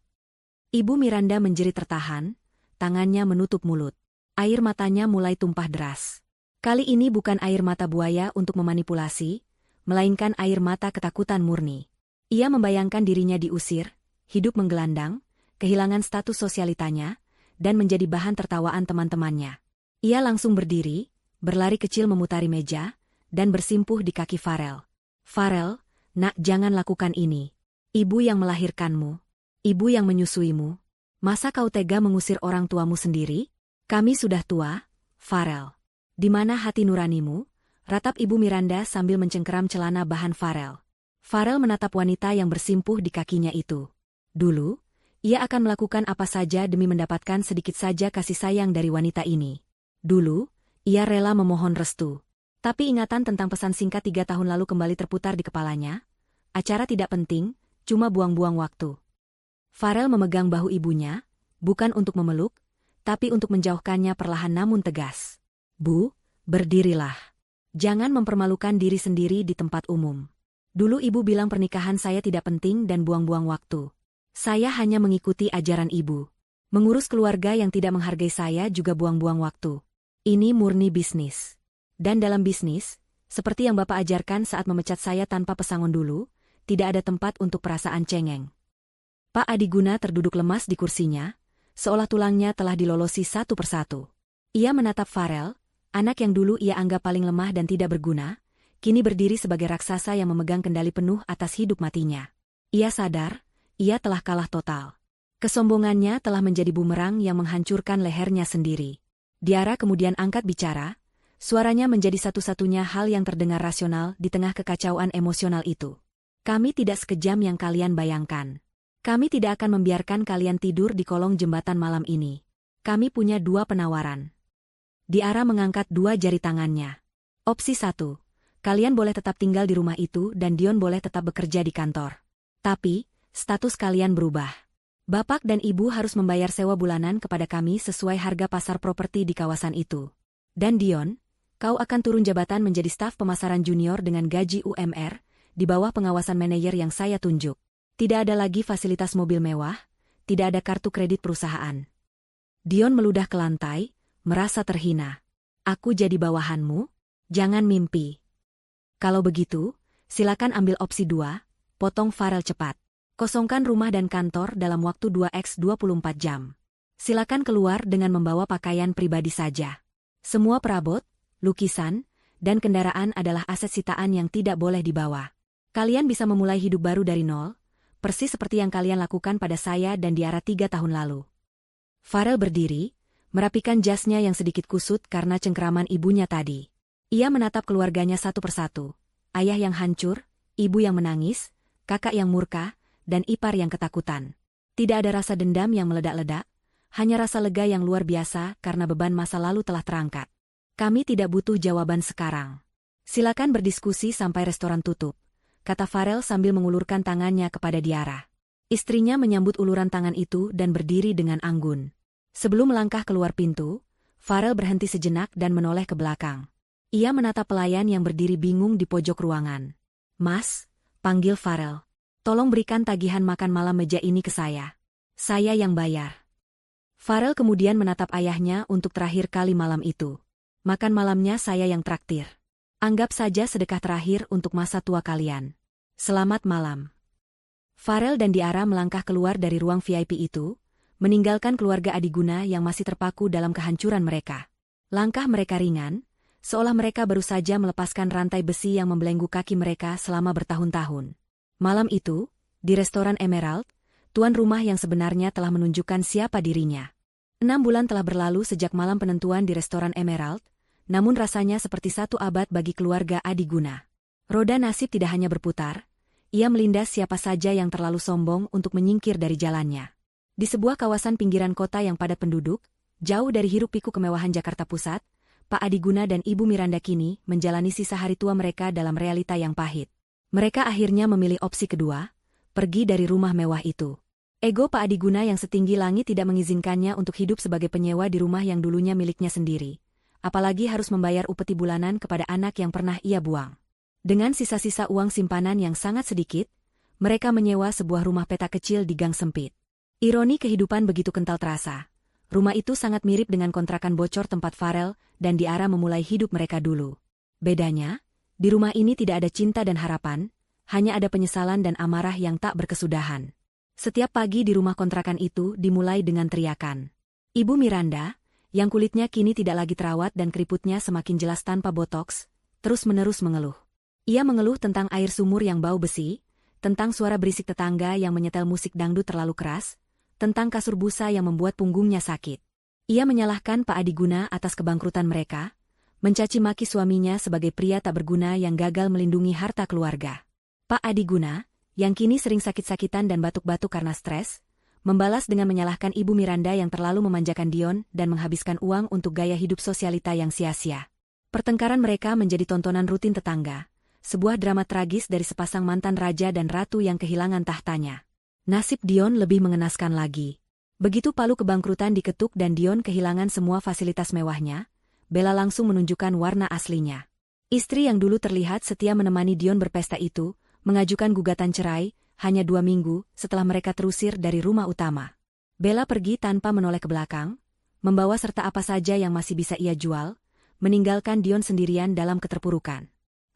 Ibu Miranda menjerit tertahan, tangannya menutup mulut. Air matanya mulai tumpah deras. Kali ini bukan air mata buaya untuk memanipulasi, melainkan air mata ketakutan murni. Ia membayangkan dirinya diusir, hidup menggelandang, kehilangan status sosialitanya, dan menjadi bahan tertawaan teman-temannya. Ia langsung berdiri, berlari kecil memutari meja, dan bersimpuh di kaki Farel. Farel, nak jangan lakukan ini. Ibu yang melahirkanmu. Ibu yang menyusuimu. Masa kau tega mengusir orang tuamu sendiri? Kami sudah tua, Farel. Di mana hati nuranimu? Ratap Ibu Miranda sambil mencengkeram celana bahan Farel. Farel menatap wanita yang bersimpuh di kakinya itu. Dulu, ia akan melakukan apa saja demi mendapatkan sedikit saja kasih sayang dari wanita ini. Dulu, ia rela memohon restu. Tapi ingatan tentang pesan singkat 3 tahun lalu kembali terputar di kepalanya. Acara tidak penting, cuma buang-buang waktu. Farel memegang bahu ibunya, bukan untuk memeluk, tapi untuk menjauhkannya perlahan namun tegas. Bu, berdirilah. Jangan mempermalukan diri sendiri di tempat umum. Dulu ibu bilang pernikahan saya tidak penting dan buang-buang waktu. Saya hanya mengikuti ajaran ibu. Mengurus keluarga yang tidak menghargai saya juga buang-buang waktu. Ini murni bisnis. Dan dalam bisnis, seperti yang Bapak ajarkan saat memecat saya tanpa pesangon dulu, tidak ada tempat untuk perasaan cengeng. Pak Adiguna terduduk lemas di kursinya, seolah tulangnya telah dilolosi satu persatu. Ia menatap Farel, anak yang dulu ia anggap paling lemah dan tidak berguna, kini berdiri sebagai raksasa yang memegang kendali penuh atas hidup matinya. Ia sadar, ia telah kalah total. Kesombongannya telah menjadi bumerang yang menghancurkan lehernya sendiri. Diara kemudian angkat bicara, suaranya menjadi satu-satunya hal yang terdengar rasional di tengah kekacauan emosional itu. Kami tidak sekejam yang kalian bayangkan. Kami tidak akan membiarkan kalian tidur di kolong jembatan malam ini. Kami punya 2 penawaran. Diara mengangkat 2 jari tangannya. Opsi 1. Kalian boleh tetap tinggal di rumah itu dan Dion boleh tetap bekerja di kantor. Tapi, status kalian berubah. Bapak dan Ibu harus membayar sewa bulanan kepada kami sesuai harga pasar properti di kawasan itu. Dan Dion, kau akan turun jabatan menjadi staf pemasaran junior dengan gaji UMR, di bawah pengawasan manajer yang saya tunjuk. Tidak ada lagi fasilitas mobil mewah, tidak ada kartu kredit perusahaan. Dion meludah ke lantai, merasa terhina. Aku jadi bawahanmu? Jangan mimpi. Kalau begitu, silakan ambil opsi 2, potong Farel cepat. Kosongkan rumah dan kantor dalam waktu 2x24 jam. Silakan keluar dengan membawa pakaian pribadi saja. Semua perabot, lukisan, dan kendaraan adalah aset sitaan yang tidak boleh dibawa. Kalian bisa memulai hidup baru dari nol, persis seperti yang kalian lakukan pada saya dan Diara 3 tahun lalu. Farel berdiri, merapikan jasnya yang sedikit kusut karena cengkeraman ibunya tadi. Ia menatap keluarganya satu persatu. Ayah yang hancur, ibu yang menangis, kakak yang murka, dan ipar yang ketakutan. Tidak ada rasa dendam yang meledak-ledak, hanya rasa lega yang luar biasa karena beban masa lalu telah terangkat. Kami tidak butuh jawaban sekarang. Silakan berdiskusi sampai restoran tutup, kata Farel sambil mengulurkan tangannya kepada Diara. Istrinya menyambut uluran tangan itu dan berdiri dengan anggun. Sebelum melangkah keluar pintu, Farel berhenti sejenak dan menoleh ke belakang. Ia menatap pelayan yang berdiri bingung di pojok ruangan. Mas, panggil Farel. Tolong berikan tagihan makan malam meja ini ke saya. Saya yang bayar. Farel kemudian menatap ayahnya untuk terakhir kali malam itu. Makan malamnya saya yang traktir. Anggap saja sedekah terakhir untuk masa tua kalian. Selamat malam. Farel dan Diara melangkah keluar dari ruang VIP itu, meninggalkan keluarga Adiguna yang masih terpaku dalam kehancuran mereka. Langkah mereka ringan, seolah mereka baru saja melepaskan rantai besi yang membelenggu kaki mereka selama bertahun-tahun. Malam itu, di restoran Emerald, tuan rumah yang sebenarnya telah menunjukkan siapa dirinya. 6 bulan telah berlalu sejak malam penentuan di restoran Emerald, namun rasanya seperti 1 abad bagi keluarga Adiguna. Roda nasib tidak hanya berputar, ia melindas siapa saja yang terlalu sombong untuk menyingkir dari jalannya. Di sebuah kawasan pinggiran kota yang padat penduduk, jauh dari hiruk-pikuk kemewahan Jakarta Pusat, Pak Adiguna dan Ibu Miranda kini menjalani sisa hari tua mereka dalam realita yang pahit. Mereka akhirnya memilih opsi kedua, pergi dari rumah mewah itu. Ego Pak Adiguna yang setinggi langit tidak mengizinkannya untuk hidup sebagai penyewa di rumah yang dulunya miliknya sendiri. Apalagi harus membayar upeti bulanan kepada anak yang pernah ia buang. Dengan sisa-sisa uang simpanan yang sangat sedikit, mereka menyewa sebuah rumah peta kecil di gang sempit. Ironi kehidupan begitu kental terasa. Rumah itu sangat mirip dengan kontrakan bocor tempat Farel dan Diara memulai hidup mereka dulu. Bedanya, di rumah ini tidak ada cinta dan harapan, hanya ada penyesalan dan amarah yang tak berkesudahan. Setiap pagi di rumah kontrakan itu dimulai dengan teriakan. Ibu Miranda, yang kulitnya kini tidak lagi terawat dan keriputnya semakin jelas tanpa botoks, terus-menerus mengeluh. Ia mengeluh tentang air sumur yang bau besi, tentang suara berisik tetangga yang menyetel musik dangdut terlalu keras, tentang kasur busa yang membuat punggungnya sakit. Ia menyalahkan Pak Adiguna atas kebangkrutan mereka, mencaci maki suaminya sebagai pria tak berguna yang gagal melindungi harta keluarga. Pak Adiguna, yang kini sering sakit-sakitan dan batuk-batuk karena stres, membalas dengan menyalahkan Ibu Miranda yang terlalu memanjakan Dion dan menghabiskan uang untuk gaya hidup sosialita yang sia-sia. Pertengkaran mereka menjadi tontonan rutin tetangga, sebuah drama tragis dari sepasang mantan raja dan ratu yang kehilangan tahtanya. Nasib Dion lebih mengenaskan lagi. Begitu palu kebangkrutan diketuk dan Dion kehilangan semua fasilitas mewahnya, Bella langsung menunjukkan warna aslinya. Istri yang dulu terlihat setia menemani Dion berpesta itu, mengajukan gugatan cerai, hanya 2 minggu setelah mereka terusir dari rumah utama. Bella pergi tanpa menoleh ke belakang, membawa serta apa saja yang masih bisa ia jual, meninggalkan Dion sendirian dalam keterpurukan.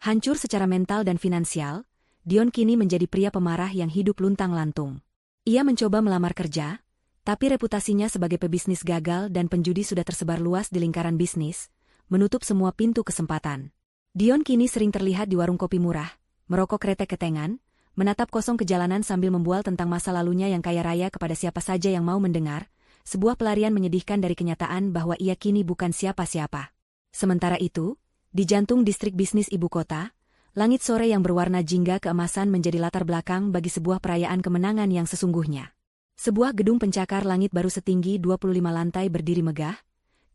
Hancur secara mental dan finansial, Dion kini menjadi pria pemarah yang hidup luntang-lantung. Ia mencoba melamar kerja, tapi reputasinya sebagai pebisnis gagal dan penjudi sudah tersebar luas di lingkaran bisnis, menutup semua pintu kesempatan. Dion kini sering terlihat di warung kopi murah, merokok kretek-ketengan, menatap kosong kejalanan sambil membual tentang masa lalunya yang kaya raya kepada siapa saja yang mau mendengar, sebuah pelarian menyedihkan dari kenyataan bahwa ia kini bukan siapa-siapa. Sementara itu, di jantung distrik bisnis ibu kota, langit sore yang berwarna jingga keemasan menjadi latar belakang bagi sebuah perayaan kemenangan yang sesungguhnya. Sebuah gedung pencakar langit baru setinggi 25 lantai berdiri megah,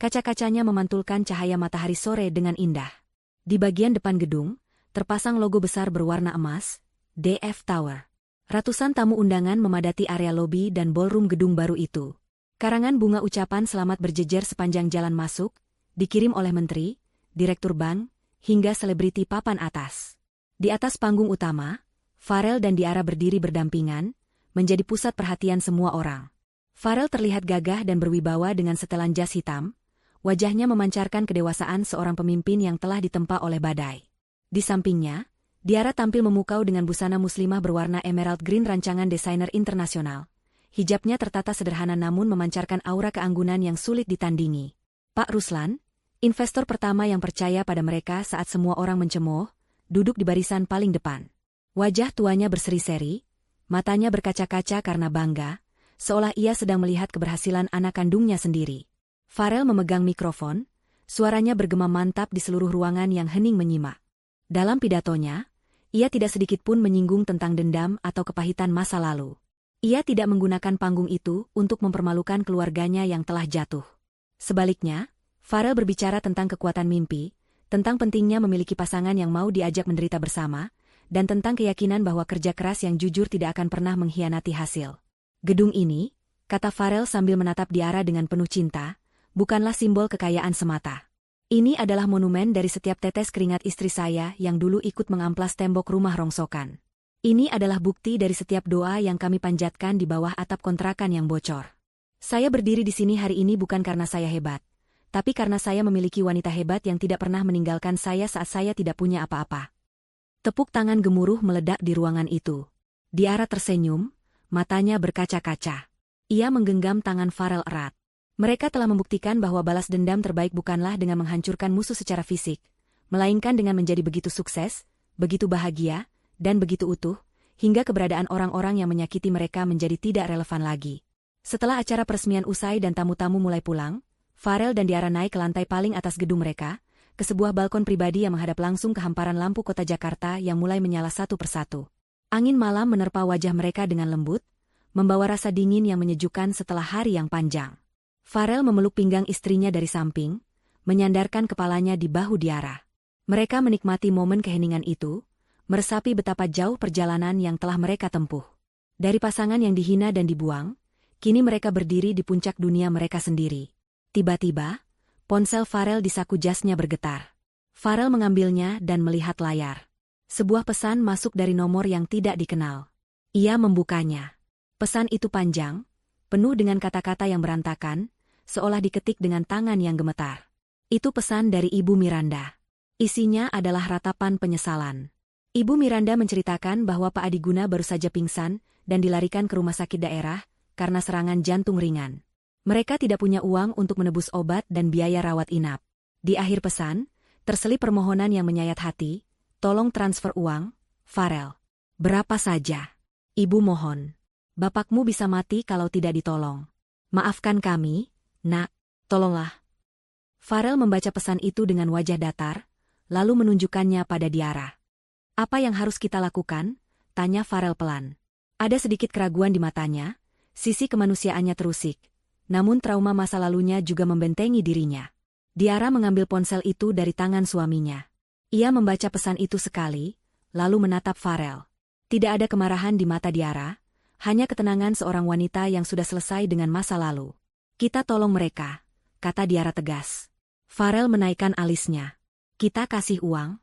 kaca-kacanya memantulkan cahaya matahari sore dengan indah. Di bagian depan gedung, terpasang logo besar berwarna emas, DF Tower. Ratusan tamu undangan memadati area lobi dan ballroom gedung baru itu. Karangan bunga ucapan selamat berjejer sepanjang jalan masuk, dikirim oleh menteri, direktur bank, hingga selebriti papan atas. Di atas panggung utama, Farel dan Diara berdiri berdampingan, menjadi pusat perhatian semua orang. Farel terlihat gagah dan berwibawa dengan setelan jas hitam, wajahnya memancarkan kedewasaan seorang pemimpin yang telah ditempa oleh badai. Di sampingnya, Diara tampil memukau dengan busana muslimah berwarna emerald green rancangan desainer internasional. Hijabnya tertata sederhana namun memancarkan aura keanggunan yang sulit ditandingi. Pak Ruslan, investor pertama yang percaya pada mereka saat semua orang mencemooh, duduk di barisan paling depan. Wajah tuanya berseri-seri, matanya berkaca-kaca karena bangga, seolah ia sedang melihat keberhasilan anak kandungnya sendiri. Farel memegang mikrofon, suaranya bergema mantap di seluruh ruangan yang hening menyimak. Dalam pidatonya, ia tidak sedikit pun menyinggung tentang dendam atau kepahitan masa lalu. Ia tidak menggunakan panggung itu untuk mempermalukan keluarganya yang telah jatuh. Sebaliknya, Farel berbicara tentang kekuatan mimpi, tentang pentingnya memiliki pasangan yang mau diajak menderita bersama, dan tentang keyakinan bahwa kerja keras yang jujur tidak akan pernah mengkhianati hasil. Gedung ini, kata Farel sambil menatap Diara dengan penuh cinta, bukanlah simbol kekayaan semata. Ini adalah monumen dari setiap tetes keringat istri saya yang dulu ikut mengamplas tembok rumah rongsokan. Ini adalah bukti dari setiap doa yang kami panjatkan di bawah atap kontrakan yang bocor. Saya berdiri di sini hari ini bukan karena saya hebat, tapi karena saya memiliki wanita hebat yang tidak pernah meninggalkan saya saat saya tidak punya apa-apa. Tepuk tangan gemuruh meledak di ruangan itu. Diara tersenyum, matanya berkaca-kaca. Ia menggenggam tangan Farel erat. Mereka telah membuktikan bahwa balas dendam terbaik bukanlah dengan menghancurkan musuh secara fisik, melainkan dengan menjadi begitu sukses, begitu bahagia, dan begitu utuh, hingga keberadaan orang-orang yang menyakiti mereka menjadi tidak relevan lagi. Setelah acara peresmian usai dan tamu-tamu mulai pulang, Farel dan Diara naik ke lantai paling atas gedung mereka, ke sebuah balkon pribadi yang menghadap langsung ke hamparan lampu kota Jakarta yang mulai menyala satu persatu. Angin malam menerpa wajah mereka dengan lembut, membawa rasa dingin yang menyejukkan setelah hari yang panjang. Farel memeluk pinggang istrinya dari samping, menyandarkan kepalanya di bahu Diara. Mereka menikmati momen keheningan itu, meresapi betapa jauh perjalanan yang telah mereka tempuh. Dari pasangan yang dihina dan dibuang, kini mereka berdiri di puncak dunia mereka sendiri. Tiba-tiba, ponsel Farel di saku jasnya bergetar. Farel mengambilnya dan melihat layar. Sebuah pesan masuk dari nomor yang tidak dikenal. Ia membukanya. Pesan itu panjang, penuh dengan kata-kata yang berantakan, seolah diketik dengan tangan yang gemetar. Itu pesan dari Ibu Miranda. Isinya adalah ratapan penyesalan. Ibu Miranda menceritakan bahwa Pak Adiguna baru saja pingsan dan dilarikan ke rumah sakit daerah karena serangan jantung ringan. Mereka tidak punya uang untuk menebus obat dan biaya rawat inap. Di akhir pesan, terselip permohonan yang menyayat hati, tolong transfer uang, Farel. Berapa saja. Ibu mohon. Bapakmu bisa mati kalau tidak ditolong. Maafkan kami, Nak, tolonglah. Farel membaca pesan itu dengan wajah datar, lalu menunjukkannya pada Diara. Apa yang harus kita lakukan? Tanya Farel pelan. Ada sedikit keraguan di matanya, sisi kemanusiaannya terusik, namun trauma masa lalunya juga membentengi dirinya. Diara mengambil ponsel itu dari tangan suaminya. Ia membaca pesan itu sekali, lalu menatap Farel. Tidak ada kemarahan di mata Diara, hanya ketenangan seorang wanita yang sudah selesai dengan masa lalu. Kita tolong mereka, kata Diara tegas. Farel menaikkan alisnya. Kita kasih uang?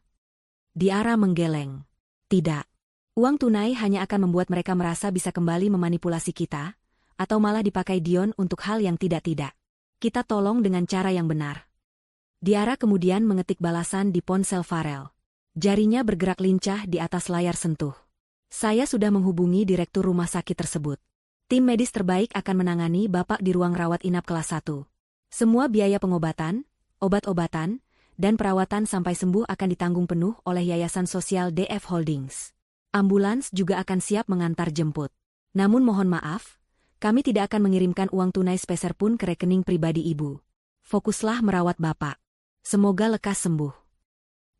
Diara menggeleng. Tidak. Uang tunai hanya akan membuat mereka merasa bisa kembali memanipulasi kita, atau malah dipakai Dion untuk hal yang tidak-tidak. Kita tolong dengan cara yang benar. Diara kemudian mengetik balasan di ponsel Farel. Jarinya bergerak lincah di atas layar sentuh. Saya sudah menghubungi direktur rumah sakit tersebut. Tim medis terbaik akan menangani Bapak di ruang rawat inap kelas 1. Semua biaya pengobatan, obat-obatan, dan perawatan sampai sembuh akan ditanggung penuh oleh Yayasan Sosial DF Holdings. Ambulans juga akan siap mengantar jemput. Namun mohon maaf, kami tidak akan mengirimkan uang tunai sepeser pun ke rekening pribadi Ibu. Fokuslah merawat Bapak. Semoga lekas sembuh.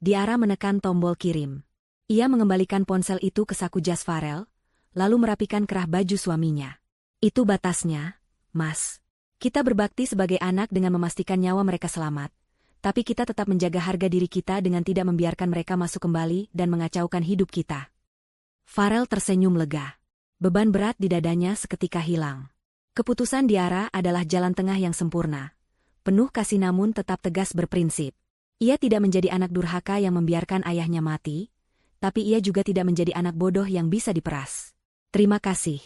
Diara menekan tombol kirim. Ia mengembalikan ponsel itu ke saku jas Farel, lalu merapikan kerah baju suaminya. Itu batasnya, Mas. Kita berbakti sebagai anak dengan memastikan nyawa mereka selamat, tapi kita tetap menjaga harga diri kita dengan tidak membiarkan mereka masuk kembali dan mengacaukan hidup kita. Farel tersenyum lega. Beban berat di dadanya seketika hilang. Keputusan Diara adalah jalan tengah yang sempurna, penuh kasih namun tetap tegas berprinsip. Ia tidak menjadi anak durhaka yang membiarkan ayahnya mati, tapi ia juga tidak menjadi anak bodoh yang bisa diperas. Terima kasih.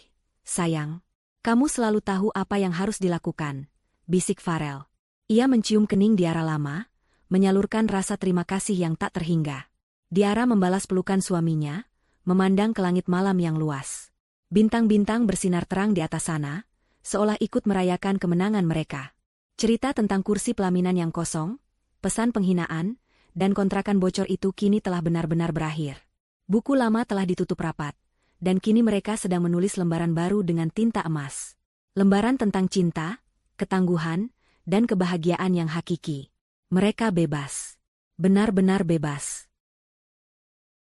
Sayang, kamu selalu tahu apa yang harus dilakukan, bisik Farel. Ia mencium kening Diara lama, menyalurkan rasa terima kasih yang tak terhingga. Diara membalas pelukan suaminya, memandang ke langit malam yang luas. Bintang-bintang bersinar terang di atas sana, seolah ikut merayakan kemenangan mereka. Cerita tentang kursi pelaminan yang kosong, pesan penghinaan, dan kontrakan bocor itu kini telah benar-benar berakhir. Buku lama telah ditutup rapat, dan kini mereka sedang menulis lembaran baru dengan tinta emas. Lembaran tentang cinta, ketangguhan, dan kebahagiaan yang hakiki. Mereka bebas. Benar-benar bebas.